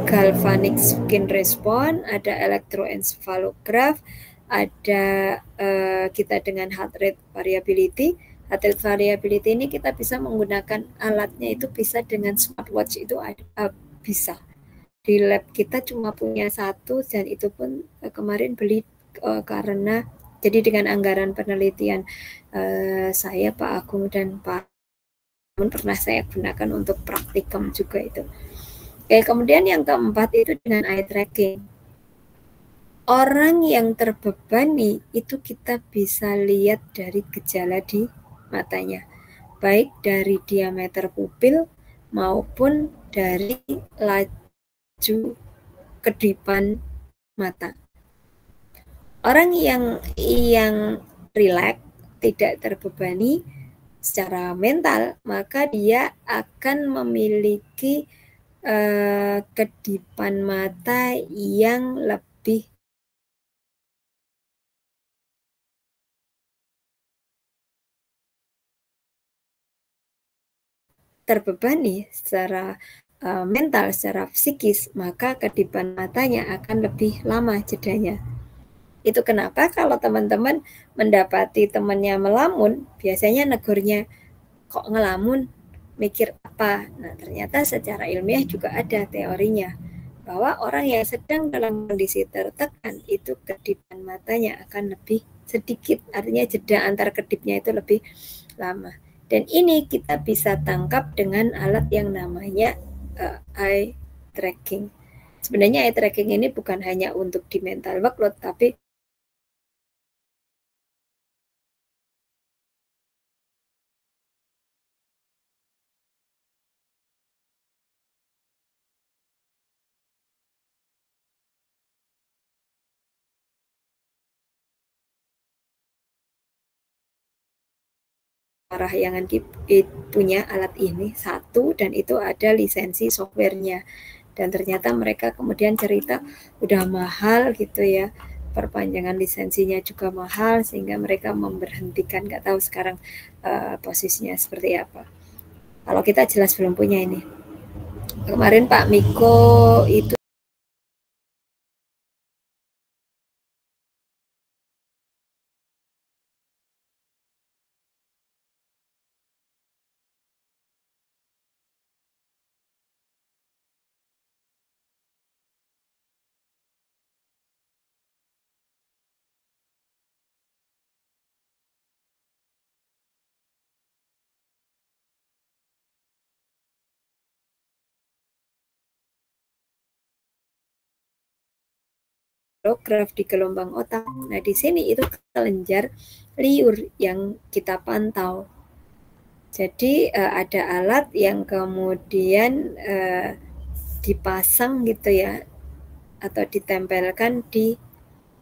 galvanic skin response, ada electroencephalograph, ada kita dengan heart rate variability. Heart rate variability ini kita bisa menggunakan alatnya itu bisa dengan smartwatch itu bisa. Di lab kita cuma punya satu dan itu pun kemarin beli karena jadi dengan anggaran penelitian saya, Pak Agung dan Pak pernah saya gunakan untuk praktikum juga itu. Oke, kemudian yang keempat itu dengan eye tracking. Orang yang terbebani itu kita bisa lihat dari gejala di matanya, baik dari diameter pupil maupun dari laju kedipan mata. Orang yang rileks, tidak terbebani secara mental, maka dia akan memiliki kedipan mata yang lebih terbebani secara mental, secara psikis, maka kedipan matanya akan lebih lama jedanya. Itu kenapa kalau teman-teman mendapati temannya melamun, biasanya negurnya, kok ngelamun, mikir apa? Nah, ternyata secara ilmiah juga ada teorinya, bahwa orang yang sedang dalam kondisi tertekan, itu kedipan matanya akan lebih sedikit, artinya jeda antar kedipnya itu lebih lama. Dan ini kita bisa tangkap dengan alat yang namanya eye tracking. Sebenarnya eye tracking ini bukan hanya untuk di mental workload, tapi Rahyangan punya alat ini satu, dan itu ada lisensi softwarenya. Dan ternyata mereka kemudian cerita udah mahal gitu ya, perpanjangan lisensinya juga mahal, sehingga mereka memberhentikan. Nggak tahu sekarang posisinya seperti apa. Kalau kita jelas belum punya ini. Kemarin Pak Miko itu graf di gelombang otak. Nah, di sini itu kelenjar liur yang kita pantau. Jadi ada alat yang kemudian dipasang gitu ya, atau ditempelkan di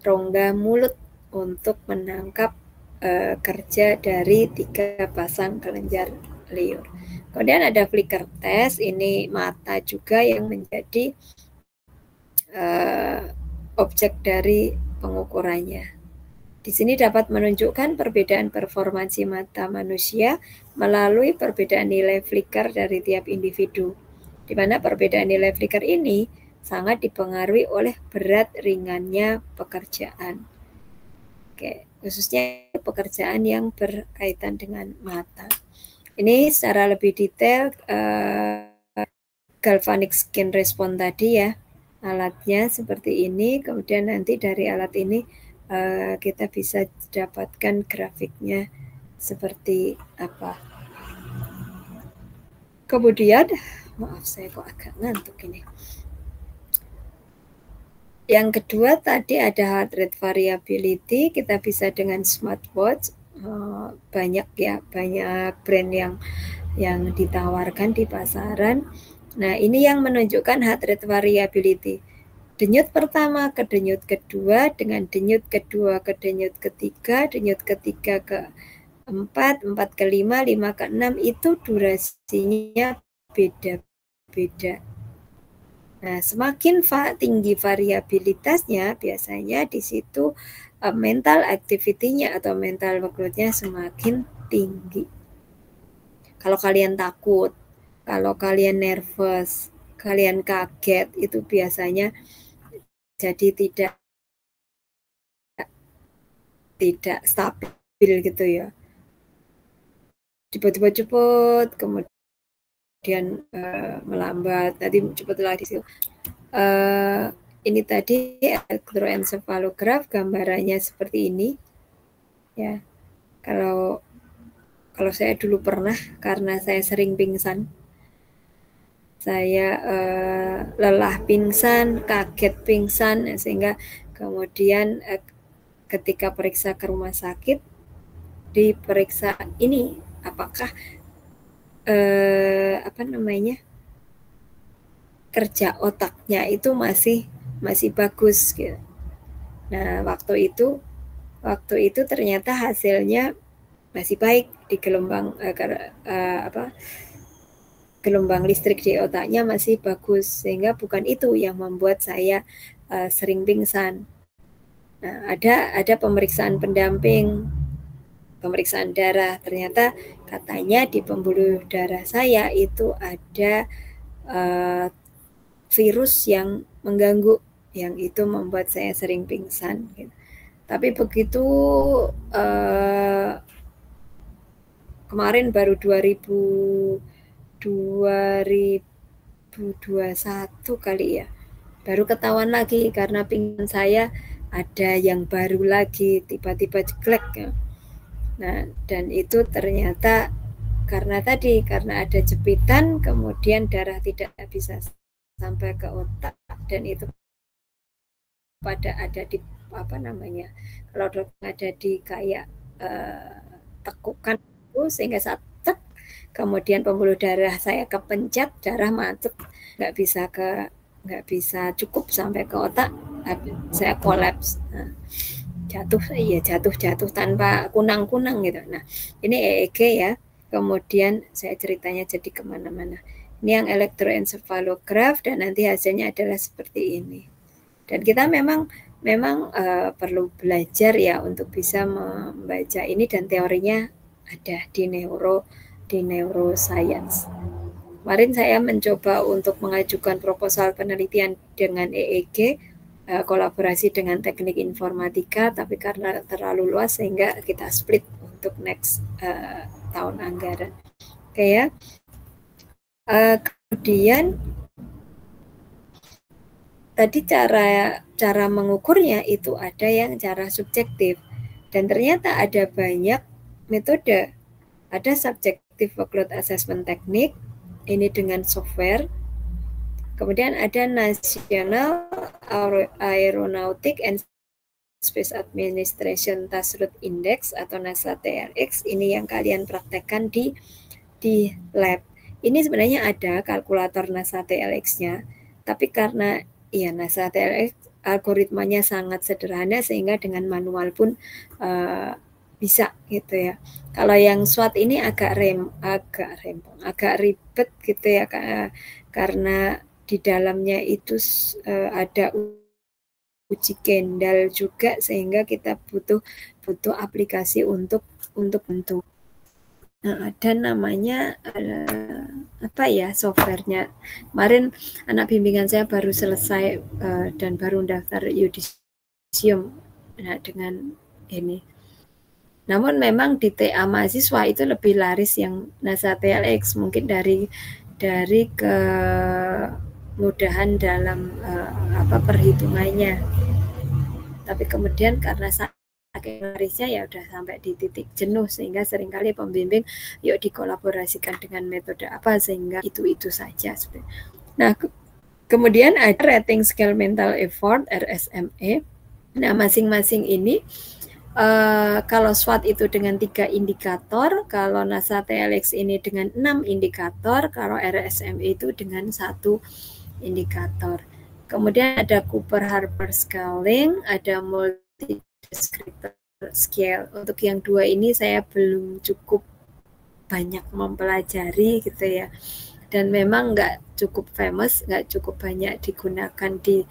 rongga mulut untuk menangkap kerja dari 3 pasang kelenjar liur. Kemudian ada flicker test, ini mata juga yang menjadi objek dari pengukurannya. Di sini dapat menunjukkan perbedaan performansi mata manusia melalui perbedaan nilai flicker dari tiap individu, di mana perbedaan nilai flicker ini sangat dipengaruhi oleh berat ringannya pekerjaan. Oke, khususnya pekerjaan yang berkaitan dengan mata. Ini secara lebih detail galvanic skin response tadi ya, alatnya seperti ini, kemudian nanti dari alat ini kita bisa dapatkan grafiknya seperti apa. Kemudian, maaf saya kok agak ngantuk ini. Yang kedua tadi ada heart rate variability, kita bisa dengan smartwatch, banyak ya, banyak brand yang ditawarkan di pasaran. Nah, ini yang menunjukkan heart rate variability. Denyut pertama ke denyut kedua, dengan denyut kedua ke denyut ketiga, denyut ketiga ke 4 ke 5 ke 6, itu durasinya beda-beda. Nah, semakin tinggi variabilitasnya, biasanya di situ mental activity-nya atau mental workload-nya semakin tinggi. Kalau kalian takut, kalau kalian nervous, kalian kaget, itu biasanya jadi tidak stabil gitu ya. Tiba-tiba cepat, kemudian melambat, nanti cepat lagi. Ini tadi elektroencephalograph, gambarannya seperti ini. Ya, kalau saya dulu pernah, karena saya sering pingsan, saya lelah pingsan, kaget pingsan, sehingga kemudian ketika periksa ke rumah sakit, diperiksa ini apakah kerja otaknya itu masih bagus gitu. Nah, waktu itu ternyata hasilnya masih baik, di gelombang gelombang listrik di otaknya masih bagus, sehingga bukan itu yang membuat saya sering pingsan. Nah, ada pemeriksaan pendamping, pemeriksaan darah, ternyata katanya di pembuluh darah saya itu ada virus yang mengganggu, yang itu membuat saya sering pingsan gitu. Tapi begitu kemarin baru 2021 kali ya, baru ketahuan lagi karena pingsan saya ada yang baru lagi, tiba-tiba jeglek ya. Nah, dan itu ternyata karena ada jepitan, kemudian darah tidak bisa sampai ke otak, dan itu ada di kalau ada di kayak tekukan itu, sehingga saat kemudian pembuluh darah saya kepencet, darah macet, nggak bisa cukup sampai ke otak, saya kolaps. Nah, jatuh tanpa kunang-kunang gitu. Nah, ini EEG ya. Kemudian saya ceritanya jadi kemana-mana. Ini yang elektroencephalograph, dan nanti hasilnya adalah seperti ini. Dan kita memang perlu belajar ya untuk bisa membaca ini, dan teorinya ada di neuroscience. Kemarin saya mencoba untuk mengajukan proposal penelitian dengan EEG, kolaborasi dengan teknik informatika, tapi karena terlalu luas sehingga kita split untuk next tahun anggaran. Oke ya. Kemudian tadi cara mengukurnya itu ada yang cara subjektif, dan ternyata ada banyak metode. Ada subjective workload assessment technique, ini dengan software. Kemudian ada National Aeronautic and Space Administration Task Route Index atau NASA TRX, ini yang kalian praktekkan di lab. Ini sebenarnya ada kalkulator NASA TLX-nya, tapi karena ya NASA TLX algoritmanya sangat sederhana sehingga dengan manual pun bisa gitu ya. Kalau yang SWOT ini agak ribet gitu ya, karena di dalamnya itu ada uji Kendall juga, sehingga kita butuh aplikasi untuk bentuk. Nah, ada namanya softwarenya. Kemarin anak bimbingan saya baru selesai dan baru daftar yudisium. Nah, dengan ini. Namun memang di TA mahasiswa itu lebih laris yang NASA TLX, mungkin dari dari kemudahan dalam perhitungannya. Tapi kemudian karena saking larisnya ya udah sampai di titik jenuh, sehingga seringkali pembimbing yuk dikolaborasikan dengan metode apa, sehingga itu saja. Nah, kemudian ada rating scale mental effort RSME. Nah, masing-masing ini kalau SWOT itu dengan 3 indikator, kalau NASA TLX ini dengan 6 indikator, kalau RSME itu dengan 1 indikator. Kemudian ada Cooper-Harper Scaling, ada multi-descriptor scale. Untuk yang 2 ini saya belum cukup banyak mempelajari gitu ya. Dan memang nggak cukup famous, nggak cukup banyak digunakan di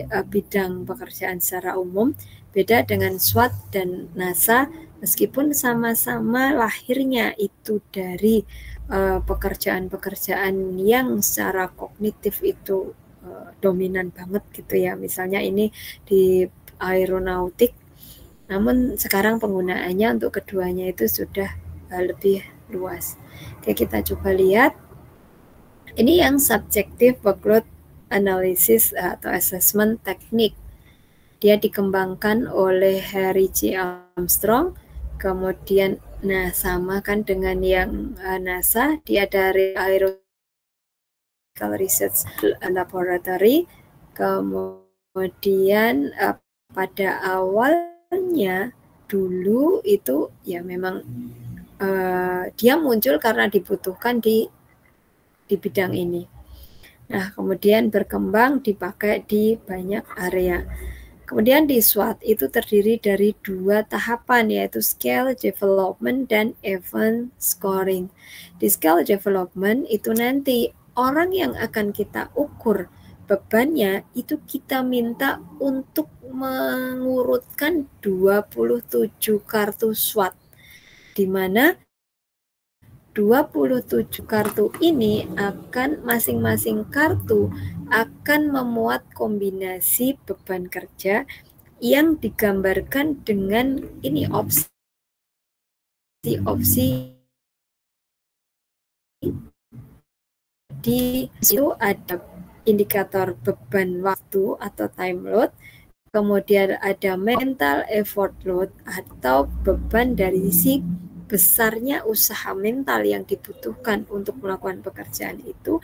bidang pekerjaan secara umum. Beda dengan SWOT dan NASA, meskipun sama-sama lahirnya itu dari pekerjaan-pekerjaan yang secara kognitif itu dominan banget gitu ya. Misalnya ini di aeronautik, namun sekarang penggunaannya untuk keduanya itu sudah lebih luas. Oke, kita coba lihat. Ini yang subjective workload analysis atau assessment teknik. Dia dikembangkan oleh Harry J. Armstrong. Kemudian, nah sama kan dengan yang NASA, dia dari Aeronautical Research Laboratory. Kemudian pada awalnya dulu itu ya memang dia muncul karena dibutuhkan di bidang ini. Nah, kemudian berkembang dipakai di banyak area. Kemudian di SWOT itu terdiri dari 2 tahapan, yaitu scale development dan event scoring. Di scale development itu nanti orang yang akan kita ukur bebannya itu kita minta untuk mengurutkan 27 kartu SWOT, di mana 27 kartu ini akan masing-masing kartu akan memuat kombinasi beban kerja yang digambarkan dengan ini opsi di situ ada indikator beban waktu atau time load, kemudian ada mental effort load atau beban dari sisi besarnya usaha mental yang dibutuhkan untuk melakukan pekerjaan itu.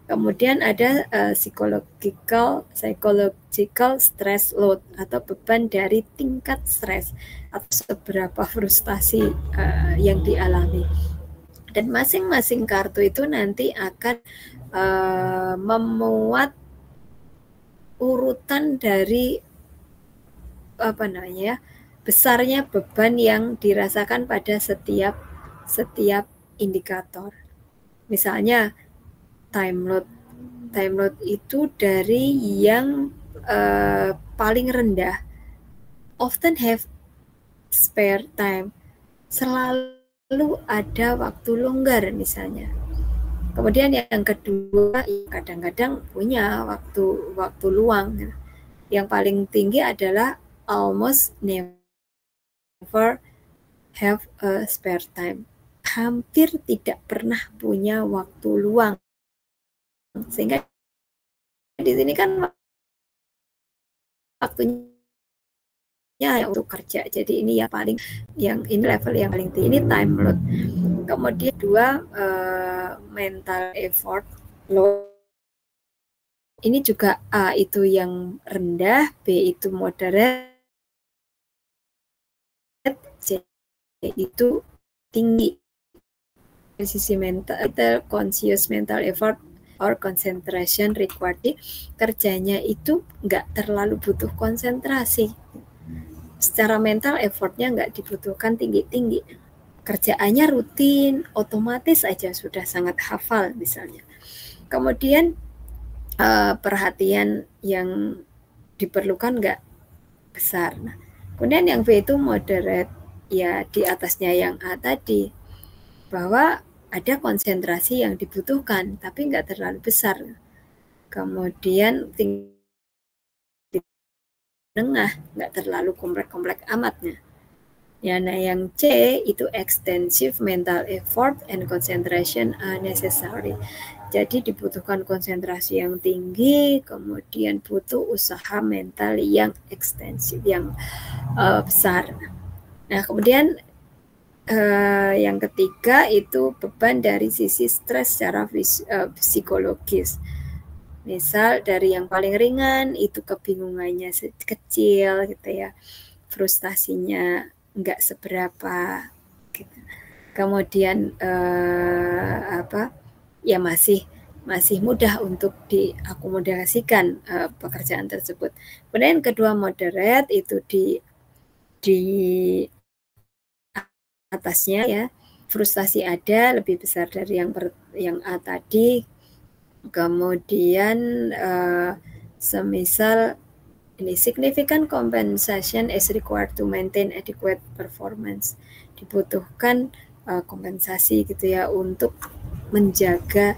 Kemudian ada psychological stress load atau beban dari tingkat stres atau seberapa frustasi yang dialami. Dan masing-masing kartu itu nanti akan memuat urutan dari besarnya beban yang dirasakan pada setiap indikator. Misalnya time load itu dari yang paling rendah, often have spare time, selalu ada waktu longgar misalnya. Kemudian yang kedua, kadang-kadang punya waktu luang. Yang paling tinggi adalah almost never have a spare time. Hampir tidak pernah punya waktu luang. Sehingga di sini kan waktunya untuk kerja. Jadi ini ini level yang paling tinggi, ini time load. Kemudian 2 mental effort load. Ini juga A itu yang rendah, B itu moderate, C itu tinggi. Dari sisi mental, conscious mental effort or concentration required, kerjanya itu nggak terlalu butuh konsentrasi. Secara mental effortnya nggak dibutuhkan tinggi-tinggi. Kerjaannya rutin, otomatis aja sudah sangat hafal misalnya. Kemudian perhatian yang diperlukan nggak besar. Nah, kemudian yang B itu moderate, ya di atasnya yang A tadi, bahwa ada konsentrasi yang dibutuhkan, tapi nggak terlalu besar. Kemudian tinggi tengah, nggak terlalu kompleks-kompleks amatnya. Ya, nah yang C itu extensive mental effort and concentration are necessary. Jadi dibutuhkan konsentrasi yang tinggi, kemudian butuh usaha mental yang ekstensif, yang besar. Nah, kemudian yang ketiga itu beban dari sisi stres secara psikologis. Misal dari yang paling ringan itu kebingungannya kecil gitu ya, frustasinya nggak seberapa gitu. Kemudian ya masih mudah untuk diakomodasikan pekerjaan tersebut. Kemudian kedua moderate itu di atasnya ya, frustasi ada lebih besar dari yang A tadi. Kemudian semisal ini significant compensation is required to maintain adequate performance. Dibutuhkan kompensasi gitu ya untuk menjaga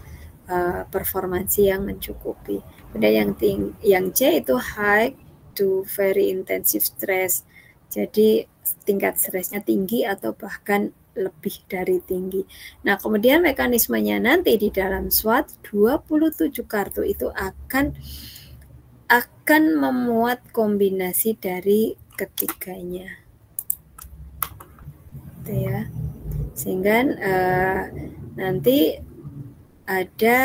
performansi yang mencukupi. Kemudian yang C itu high to very intensive stress. Jadi tingkat stresnya tinggi atau bahkan lebih dari tinggi. Nah, kemudian mekanismenya nanti di dalam SWOT 27 kartu itu akan memuat kombinasi dari ketiganya, gitu ya. Sehingga nanti ada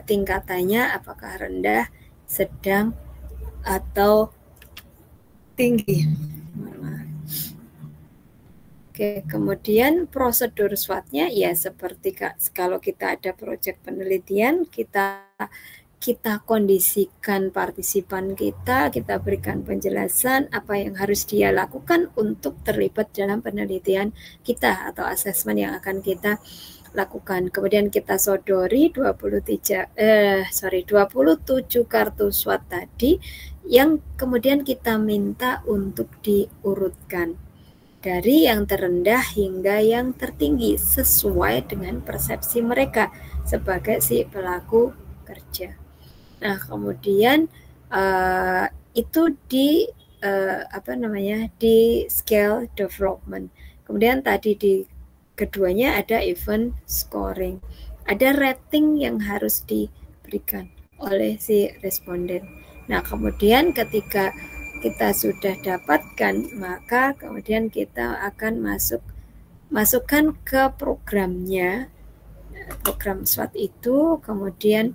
tingkatannya apakah rendah, sedang, atau tinggi. Oke, kemudian prosedur SWOT-nya ya seperti kalau kita ada proyek penelitian, kita kondisikan partisipan kita berikan penjelasan apa yang harus dia lakukan untuk terlibat dalam penelitian kita atau asesmen yang akan kita lakukan. Kemudian kita sodori 27 kartu SWOT tadi yang kemudian kita minta untuk diurutkan dari yang terendah hingga yang tertinggi sesuai dengan persepsi mereka sebagai si pelaku kerja. Nah, kemudian itu di di scale development. Kemudian tadi di keduanya ada event scoring. Ada rating yang harus diberikan oleh si responden. Nah, kemudian ketika kita sudah dapatkan, maka kemudian kita akan masukkan ke programnya, program SWOT itu. Kemudian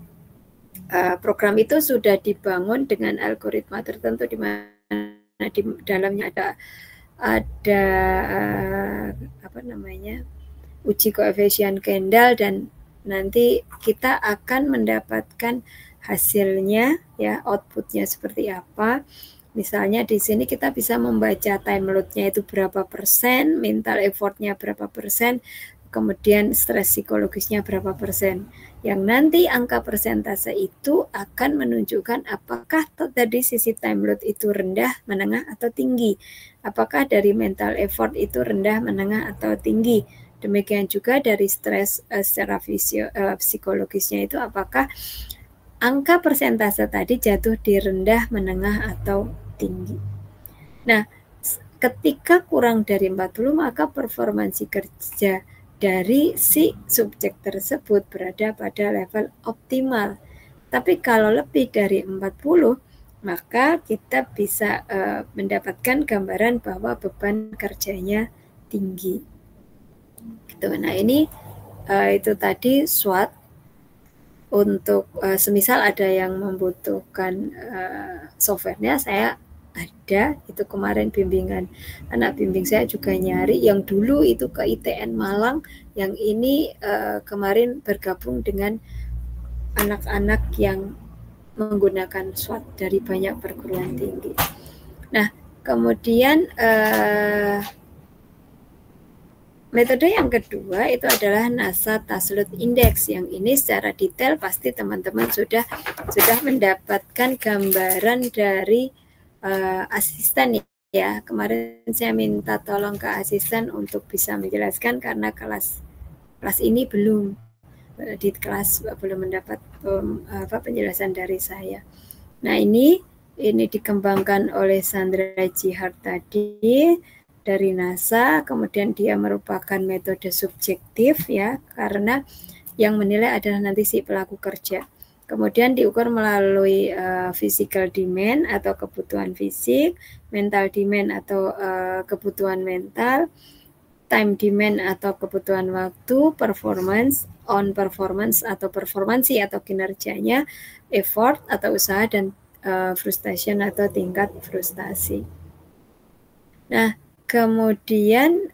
program itu sudah dibangun dengan algoritma tertentu di mana di dalamnya ada uji koefisien Kendall, dan nanti kita akan mendapatkan hasilnya ya, outputnya seperti apa. Misalnya di sini kita bisa membaca time load-nya itu berapa persen, mental effort-nya berapa persen, kemudian stres psikologisnya berapa persen. Yang nanti angka persentase itu akan menunjukkan apakah dari sisi time load itu rendah, menengah, atau tinggi. Apakah dari mental effort itu rendah, menengah, atau tinggi. Demikian juga dari stres secara psikologisnya itu apakah angka persentase tadi jatuh di rendah, menengah, atau tinggi. Nah, ketika kurang dari 40 maka performansi kerja dari si subjek tersebut berada pada level optimal. Tapi kalau lebih dari 40 maka kita bisa mendapatkan gambaran bahwa beban kerjanya tinggi. Gitu. Nah, ini itu tadi SWOT. Untuk semisal ada yang membutuhkan softwarenya, saya ada. Itu kemarin bimbingan anak bimbing saya juga nyari, yang dulu itu ke ITN Malang, yang ini kemarin bergabung dengan anak-anak yang menggunakan SWOT dari banyak perguruan tinggi. Nah, kemudian metode yang kedua itu adalah NASA Taslut Index. Yang ini secara detail pasti teman-teman sudah mendapatkan gambaran dari asisten ya. Kemarin saya minta tolong ke asisten untuk bisa menjelaskan karena kelas ini belum di kelas belum mendapat penjelasan dari saya. Nah, ini dikembangkan oleh Sandra Jihar tadi. dari NASA, kemudian dia merupakan metode subjektif ya, karena yang menilai adalah nanti si pelaku kerja. Kemudian diukur melalui physical demand atau kebutuhan fisik, mental demand atau kebutuhan mental, time demand atau kebutuhan waktu, performance, on performance atau performansi atau kinerjanya, effort atau usaha, dan frustration atau tingkat frustasi. Nah, kemudian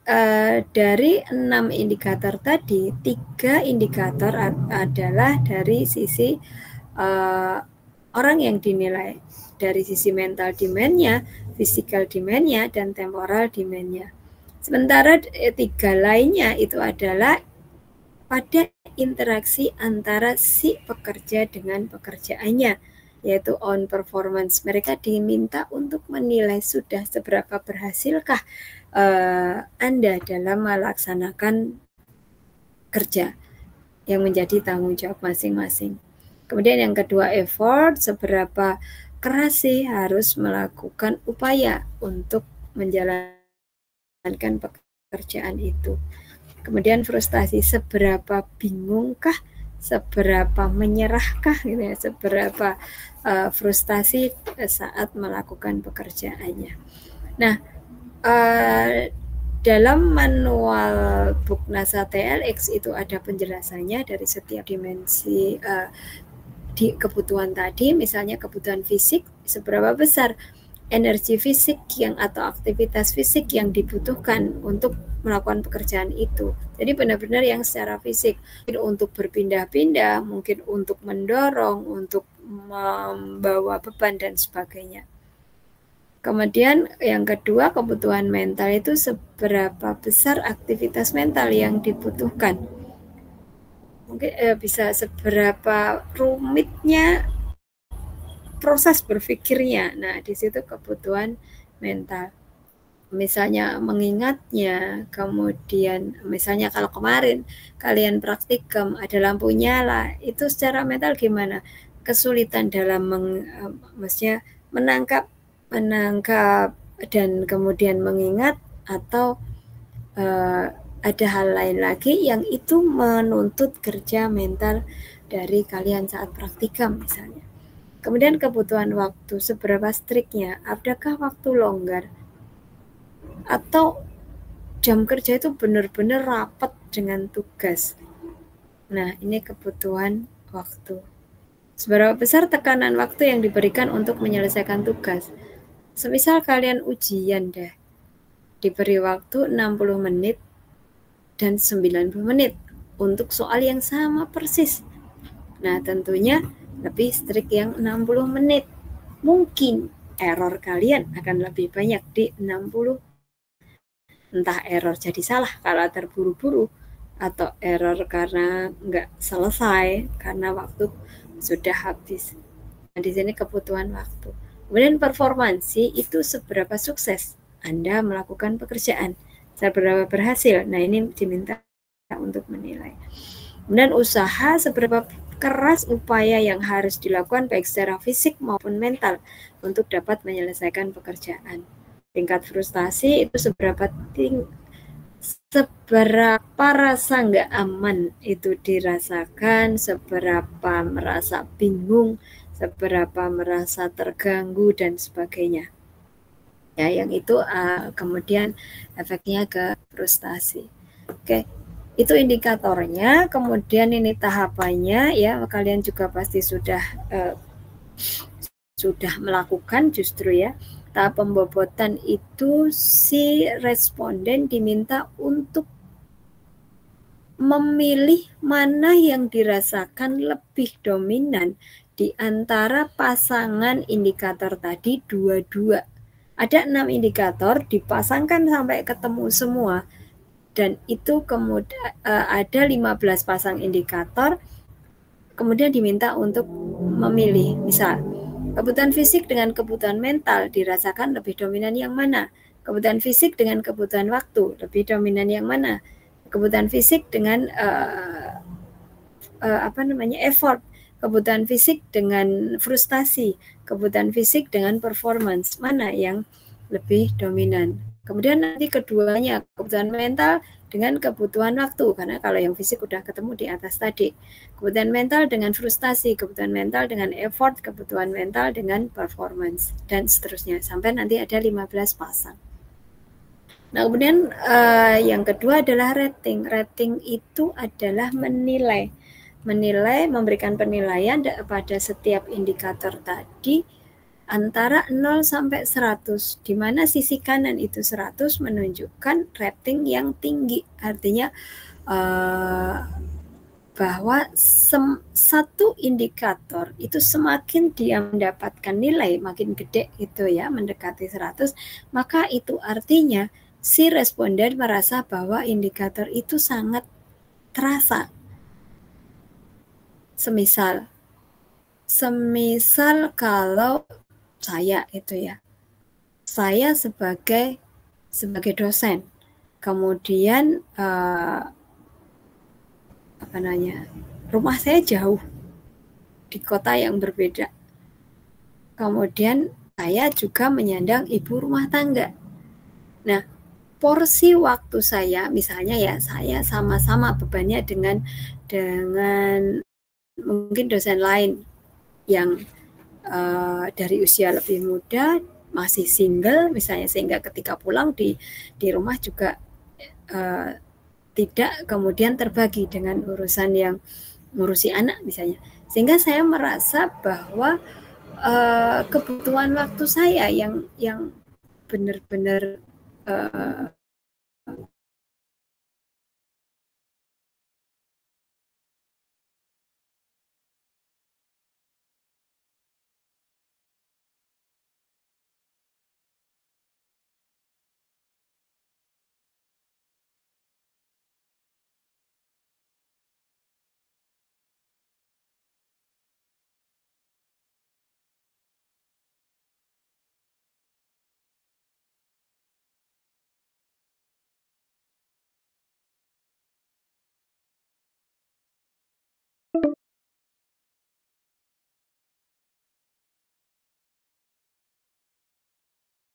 dari 6 indikator tadi, 3 indikator adalah dari sisi orang yang dinilai, dari sisi mental demand-nya, physical demand-nya, dan temporal demand-nya. Sementara 3 lainnya itu adalah pada interaksi antara si pekerja dengan pekerjaannya, yaitu on performance. Mereka diminta untuk menilai sudah seberapa berhasilkah Anda dalam melaksanakan kerja yang menjadi tanggung jawab masing-masing. Kemudian yang kedua, effort, seberapa keras sih harus melakukan upaya untuk menjalankan pekerjaan itu. Kemudian frustasi, seberapa bingungkah, seberapa menyerahkah gitu ya, seberapa frustasi saat melakukan pekerjaannya. Nah, dalam manual book NASA TLX itu ada penjelasannya dari setiap dimensi di kebutuhan tadi. Misalnya kebutuhan fisik, seberapa besar energi fisik yang atau aktivitas fisik yang dibutuhkan untuk melakukan pekerjaan itu. Jadi benar-benar yang secara fisik, mungkin untuk berpindah-pindah, mungkin untuk mendorong, untuk membawa beban dan sebagainya. Kemudian yang kedua, kebutuhan mental itu seberapa besar aktivitas mental yang dibutuhkan. Mungkin bisa seberapa rumitnya proses berpikirnya. Nah, di situ kebutuhan mental. Misalnya mengingatnya, kemudian misalnya kalau kemarin kalian praktikum ada lampu nyala, itu secara mental gimana? Kesulitan dalam maksudnya menangkap dan kemudian mengingat, atau ada hal lain lagi yang itu menuntut kerja mental dari kalian saat praktikum misalnya. Kemudian kebutuhan waktu, seberapa striknya, adakah waktu longgar, atau jam kerja itu benar-benar rapat dengan tugas. Nah, ini kebutuhan waktu. Seberapa besar tekanan waktu yang diberikan untuk menyelesaikan tugas. Semisal kalian ujian deh, diberi waktu 60 menit dan 90 menit untuk soal yang sama persis. Nah, tentunya lebih strik yang 60 menit. Mungkin error kalian akan lebih banyak di 60. Entah error jadi salah kalau terburu-buru, atau error karena nggak selesai karena waktu sudah habis. Nah, di sini kebutuhan waktu. Kemudian performansi itu seberapa sukses Anda melakukan pekerjaan, seberapa berhasil. Nah, ini diminta untuk menilai. Kemudian usaha, seberapa keras upaya yang harus dilakukan baik secara fisik maupun mental untuk dapat menyelesaikan pekerjaan. Tingkat frustasi itu seberapa rasa nggak aman itu dirasakan, seberapa merasa bingung, seberapa merasa terganggu, dan sebagainya. Ya, yang itu kemudian efeknya ke frustasi. Oke. Itu indikatornya, kemudian ini tahapannya ya, kalian juga pasti sudah melakukan justru ya. Tahap pembobotan itu si responden diminta untuk memilih mana yang dirasakan lebih dominan di antara pasangan indikator tadi dua-dua. Ada 6 indikator, dipasangkan sampai ketemu semua. Dan itu kemudian ada 15 pasang indikator, kemudian diminta untuk memilih. Misal, kebutuhan fisik dengan kebutuhan mental dirasakan lebih dominan yang mana? Kebutuhan fisik dengan kebutuhan waktu lebih dominan yang mana? Kebutuhan fisik dengan effort, kebutuhan fisik dengan frustasi, kebutuhan fisik dengan performance, mana yang lebih dominan? Kemudian nanti keduanya, kebutuhan mental dengan kebutuhan waktu, karena kalau yang fisik udah ketemu di atas tadi. Kebutuhan mental dengan frustasi, kebutuhan mental dengan effort, kebutuhan mental dengan performance, dan seterusnya. Sampai nanti ada 15 pasang. Nah, kemudian yang kedua adalah rating. Rating itu adalah menilai, memberikan penilaian pada setiap indikator tadi antara 0 sampai 100, di mana sisi kanan itu 100 menunjukkan rating yang tinggi. Artinya bahwa satu indikator itu semakin dia mendapatkan nilai makin gede itu ya, mendekati 100, maka itu artinya si responden merasa bahwa indikator itu sangat terasa. Semisal kalau saya itu ya, saya sebagai dosen, kemudian rumah saya jauh di kota yang berbeda, kemudian saya juga menyandang ibu rumah tangga. Nah, porsi waktu saya, misalnya ya, saya sama-sama bebannya dengan mungkin dosen lain yang dari usia lebih muda, masih single misalnya, sehingga ketika pulang di rumah juga tidak kemudian terbagi dengan urusan yang ngurusi anak misalnya, sehingga saya merasa bahwa kebutuhan waktu saya yang benar-benar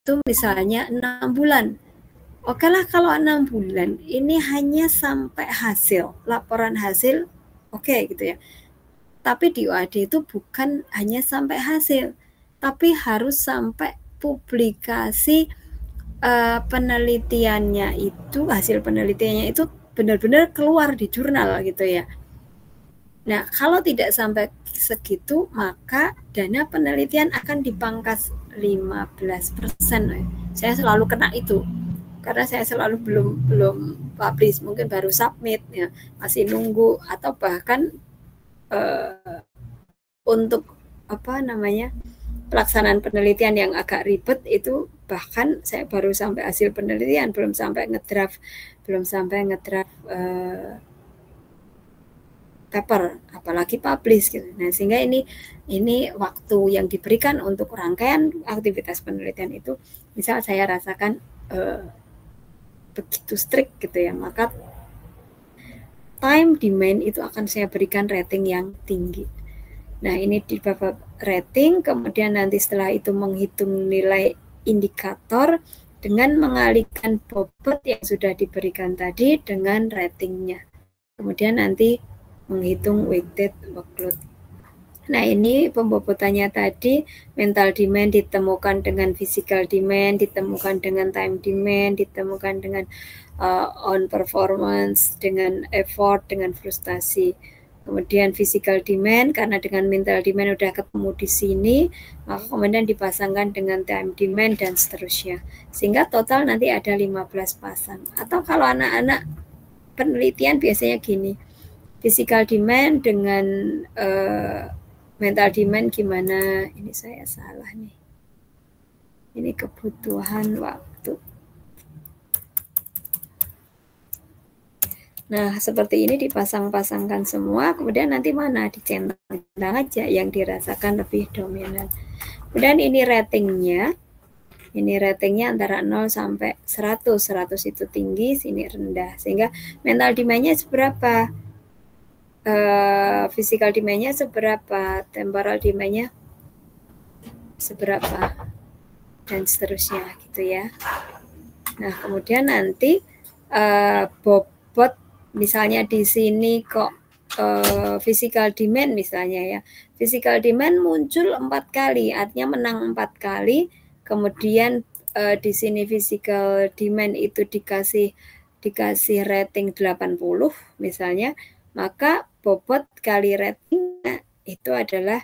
itu misalnya 6 bulan. Oke lah, kalau 6 bulan ini hanya sampai hasil, laporan hasil, oke gitu ya. Tapi di UAD itu bukan hanya sampai hasil, tapi harus sampai publikasi penelitiannya itu, hasil penelitiannya itu benar-benar keluar di jurnal gitu ya. Nah, kalau tidak sampai segitu, maka dana penelitian akan dipangkas 15%. Saya selalu kena itu, karena saya selalu belum publish, mungkin baru submit ya, masih nunggu, atau bahkan untuk pelaksanaan penelitian yang agak ribet itu, bahkan saya baru sampai hasil penelitian, belum sampai ngedraft paper, apalagi publish gitu. Nah, sehingga ini waktu yang diberikan untuk rangkaian aktivitas penelitian itu, misal saya rasakan begitu strict gitu ya, maka time demand itu akan saya berikan rating yang tinggi. Nah, ini di bab rating, kemudian nanti setelah itu menghitung nilai indikator dengan mengalihkan bobot yang sudah diberikan tadi dengan ratingnya. Kemudian nanti menghitung weighted workload. Nah, ini pembobotannya tadi, mental demand ditemukan dengan physical demand, ditemukan dengan time demand, ditemukan dengan on performance, dengan effort, dengan frustasi. Kemudian physical demand, karena dengan mental demand udah ketemu di sini, maka kemudian dipasangkan dengan time demand dan seterusnya. Sehingga total nanti ada 15 pasang. Atau kalau anak-anak penelitian biasanya gini, physical demand dengan mental demand gimana? Ini saya salah nih. Ini kebutuhan waktu. Nah, seperti ini dipasang-pasangkan semua, kemudian nanti mana dicentang aja yang dirasakan lebih dominan. Kemudian ini ratingnya. Ini ratingnya antara 0 sampai 100. 100 itu tinggi, sini rendah. Sehingga mental demand-nya seberapa? Physical demand-nya seberapa, temporal demand-nya seberapa, dan seterusnya gitu ya. Nah, kemudian nanti bobot misalnya di sini kok physical demand misalnya ya. Physical demand muncul 4 kali, artinya menang 4 kali. Kemudian di sini physical demand itu dikasih rating 80 misalnya, maka bobot kali ratingnya itu adalah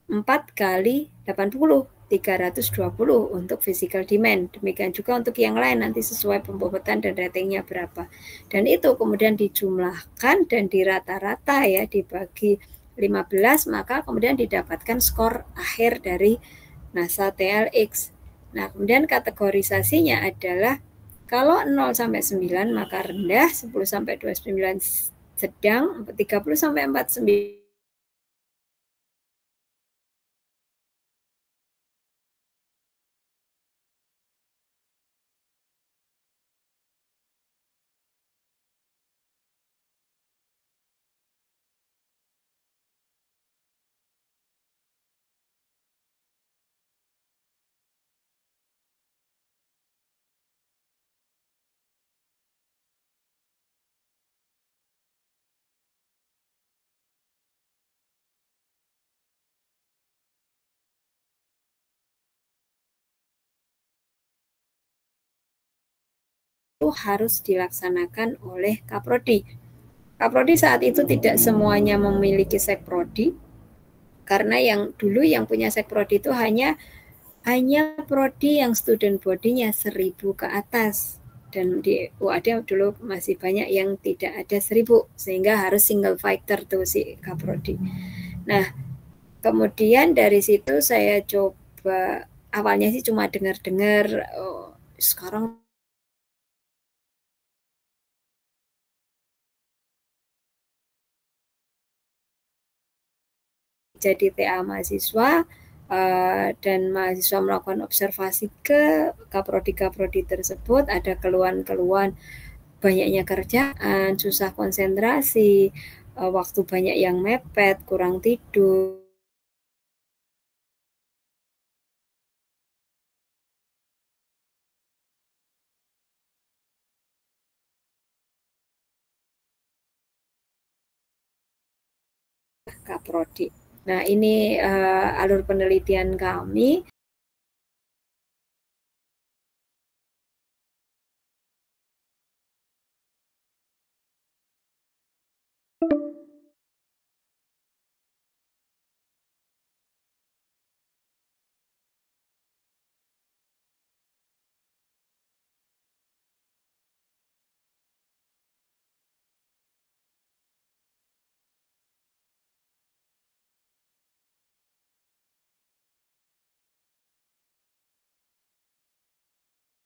4 kali 80, 320 untuk physical demand. Demikian juga untuk yang lain, nanti sesuai pembobotan dan ratingnya berapa. Dan itu kemudian dijumlahkan dan dirata-rata ya, dibagi 15, maka kemudian didapatkan skor akhir dari NASA TLX. Nah, kemudian kategorisasinya adalah kalau 0 sampai 9 maka rendah, 10 sampai 29 sedang, 30 sampai 49 itu harus dilaksanakan oleh Kaprodi. Kaprodi saat itu tidak semuanya memiliki sekprodi, karena yang dulu yang punya sekprodi itu hanya prodi yang student body-nya 1000 ke atas, dan di UAD dulu masih banyak yang tidak ada 1000, sehingga harus single fighter tuh si Kaprodi. Nah, kemudian dari situ saya coba, awalnya sih cuma dengar-dengar, sekarang jadi TA mahasiswa, dan mahasiswa melakukan observasi ke kaprodi-kaprodi tersebut, ada keluhan-keluhan banyaknya kerjaan, susah konsentrasi, waktu banyak yang mepet, kurang tidur. Kaprodi. Nah, ini alur penelitian kami.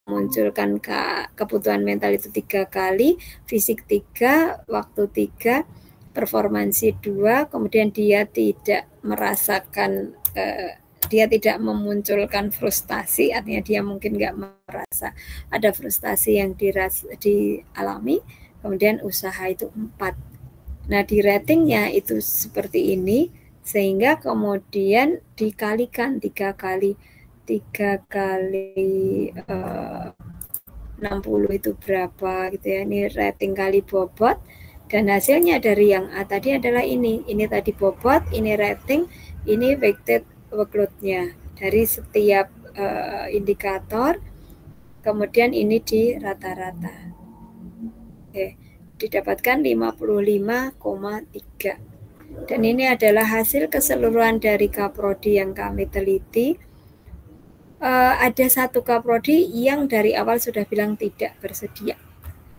Munculkan kebutuhan mental itu 3 kali, fisik 3, waktu 3, performansi 2, kemudian dia tidak merasakan, dia tidak memunculkan frustasi, artinya dia mungkin nggak merasa ada frustasi yang dialami, kemudian usaha itu 4. Nah, di ratingnya itu seperti ini, sehingga kemudian dikalikan 3 kali 60 itu berapa gitu ya. Ini rating kali bobot, dan hasilnya dari yang A tadi adalah ini tadi bobot, ini rating, ini weighted workload-nya dari setiap indikator, kemudian ini di rata-rata. Oke, didapatkan 55,3. Dan ini adalah hasil keseluruhan dari kaprodi yang kami teliti. Ada satu kaprodi yang dari awal sudah bilang tidak bersedia,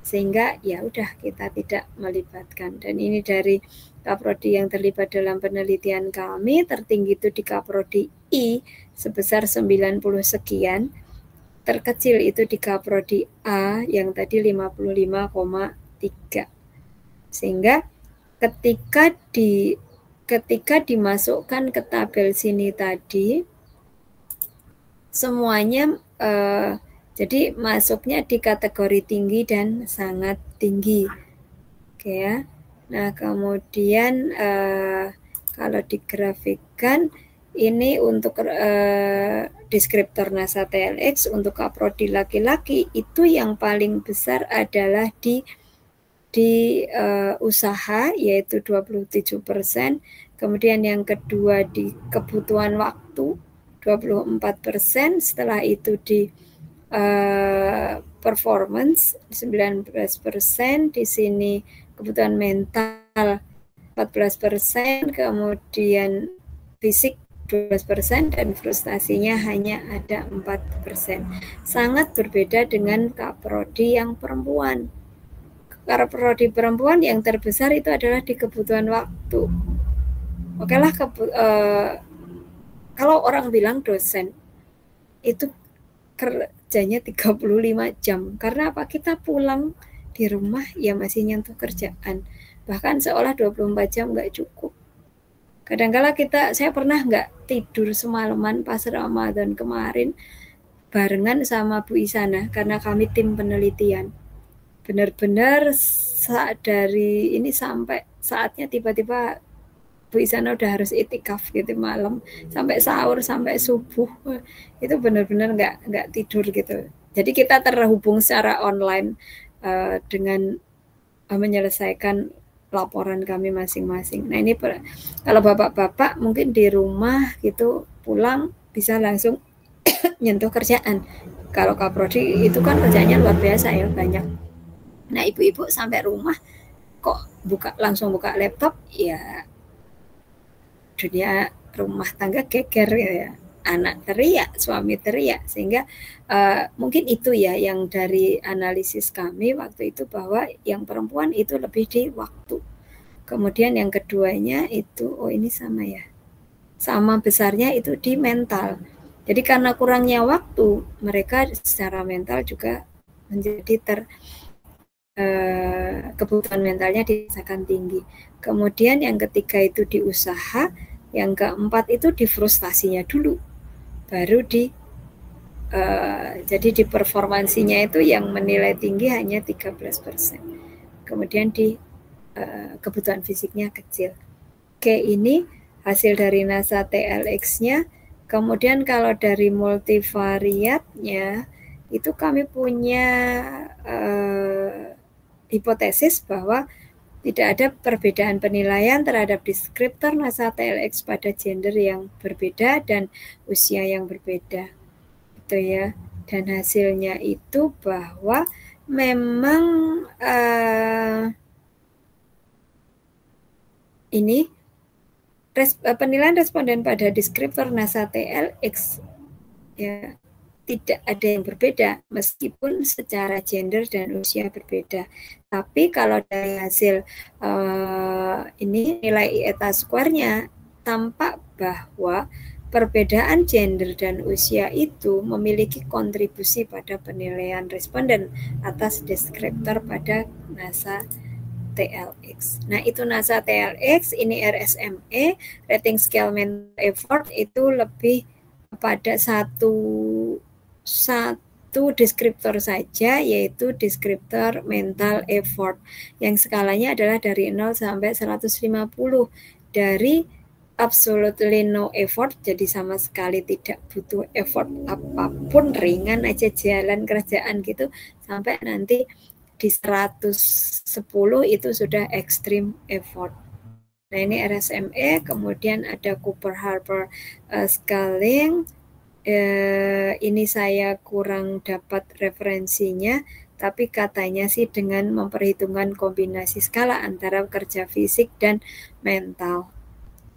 sehingga ya udah kita tidak melibatkan. Dan ini dari kaprodi yang terlibat dalam penelitian kami, tertinggi itu di kaprodi I sebesar 90 sekian, terkecil itu di kaprodi A yang tadi 55,3. Sehingga ketika dimasukkan ke tabel sini tadi, semuanya jadi masuknya di kategori tinggi dan sangat tinggi. Oke ya. Nah, kemudian kalau digrafikkan Ini untuk deskriptor NASA TLX untuk kaprodi laki-laki itu yang paling besar adalah di usaha yaitu 27%, kemudian yang kedua di kebutuhan waktu 24%, setelah itu di performance 19%, di sini kebutuhan mental 14%, kemudian fisik 12%, dan frustasinya hanya ada 4%. Sangat berbeda dengan kaprodi yang perempuan. Kaprodi perempuan yang terbesar itu adalah di kebutuhan waktu. Oke lah, kalau orang bilang dosen itu kerjanya 35 jam. Karena apa? Kita pulang di rumah ya masih nyentuh kerjaan. Bahkan seolah 24 jam nggak cukup. Kadang-kala saya pernah nggak tidur semalaman pas Ramadan kemarin barengan sama Bu Isana karena kami tim penelitian. Benar-benar dari ini sampai saatnya tiba-tiba Bu Isana udah harus itikaf gitu malam sampai sahur sampai subuh, itu benar-benar nggak tidur gitu. Jadi kita terhubung secara online dengan menyelesaikan laporan kami masing-masing. Nah ini kalau bapak-bapak mungkin di rumah gitu pulang bisa langsung nyentuh kerjaan. Kalau kaprodi itu kan kerjanya luar biasa ya, banyak. Nah ibu-ibu sampai rumah kok langsung buka laptop, ya dunia rumah tangga geger ya, anak teriak, suami teriak, sehingga mungkin itu ya yang dari analisis kami waktu itu, bahwa yang perempuan itu lebih di waktu. Kemudian yang keduanya itu, oh ini sama ya, sama besarnya itu di mental. Jadi karena kurangnya waktu, mereka secara mental juga menjadi kebutuhan mentalnya dirasakan tinggi. Kemudian yang ketiga itu di usaha, yang keempat itu di frustasinya dulu, baru jadi di performansinya itu yang menilai tinggi hanya 13%. Kemudian di kebutuhan fisiknya kecil. Oke, ini hasil dari NASA TLX-nya. Kemudian kalau dari multivariatnya, itu kami punya hipotesis bahwa tidak ada perbedaan penilaian terhadap deskriptor NASA TLX pada gender yang berbeda dan usia yang berbeda. Gitu ya. Dan hasilnya itu bahwa memang ini penilaian responden pada deskriptor NASA TLX ya tidak ada yang berbeda meskipun secara gender dan usia berbeda. Tapi kalau dari hasil ini nilai eta square-nya tampak bahwa perbedaan gender dan usia itu memiliki kontribusi pada penilaian responden atas deskriptor pada NASA TLX. Nah, itu NASA TLX, ini RSME, rating scale mental effort itu lebih pada satu deskriptor saja, yaitu deskriptor mental effort yang skalanya adalah dari 0 sampai 150. Dari absolutely no effort, jadi sama sekali tidak butuh effort apapun, ringan aja jalan kerjaan gitu, sampai nanti di 110 itu sudah extreme effort. Nah ini RSME, kemudian ada Cooper-Harper scaling. Ini saya kurang dapat referensinya, tapi katanya sih dengan memperhitungkan kombinasi skala antara kerja fisik dan mental.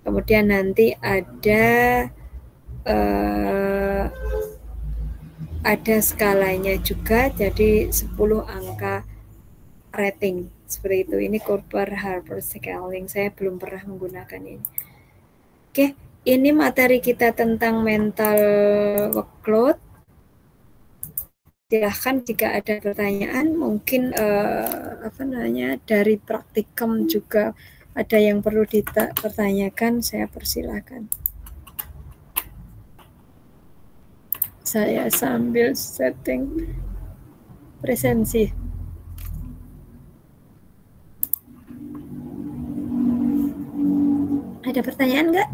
Kemudian nanti ada skalanya juga, jadi 10 angka rating seperti itu. Ini Cooper-Harper scaling, saya belum pernah menggunakan ini. Oke, ini materi kita tentang mental workload. Silahkan jika ada pertanyaan, mungkin dari praktikum juga ada yang perlu dipertanyakan, saya persilahkan. Saya sambil setting presensi. Ada pertanyaan nggak?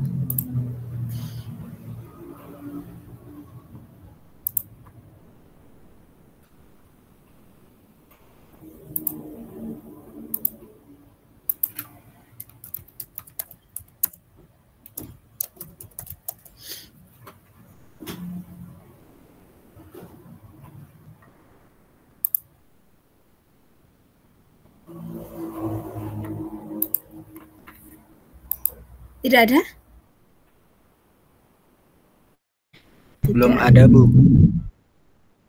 Tidak ada? Belum ada, Bu.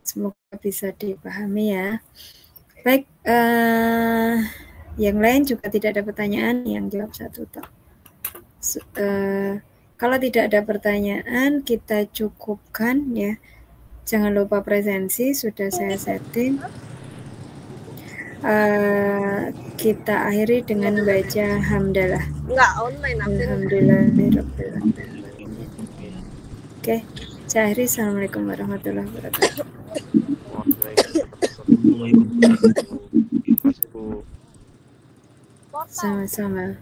Semoga bisa dipahami ya. Baik, yang lain juga tidak ada pertanyaan, yang jawab satu toh. Kalau tidak ada pertanyaan, kita cukupkan ya. Jangan lupa presensi, sudah saya setting. Kita akhiri dengan baca hamdalah. Enggak online. Alhamdulillahirrahmanirrahim. Oke, saya akhiri. Assalamualaikum warahmatullahi wabarakatuh. Sama-sama.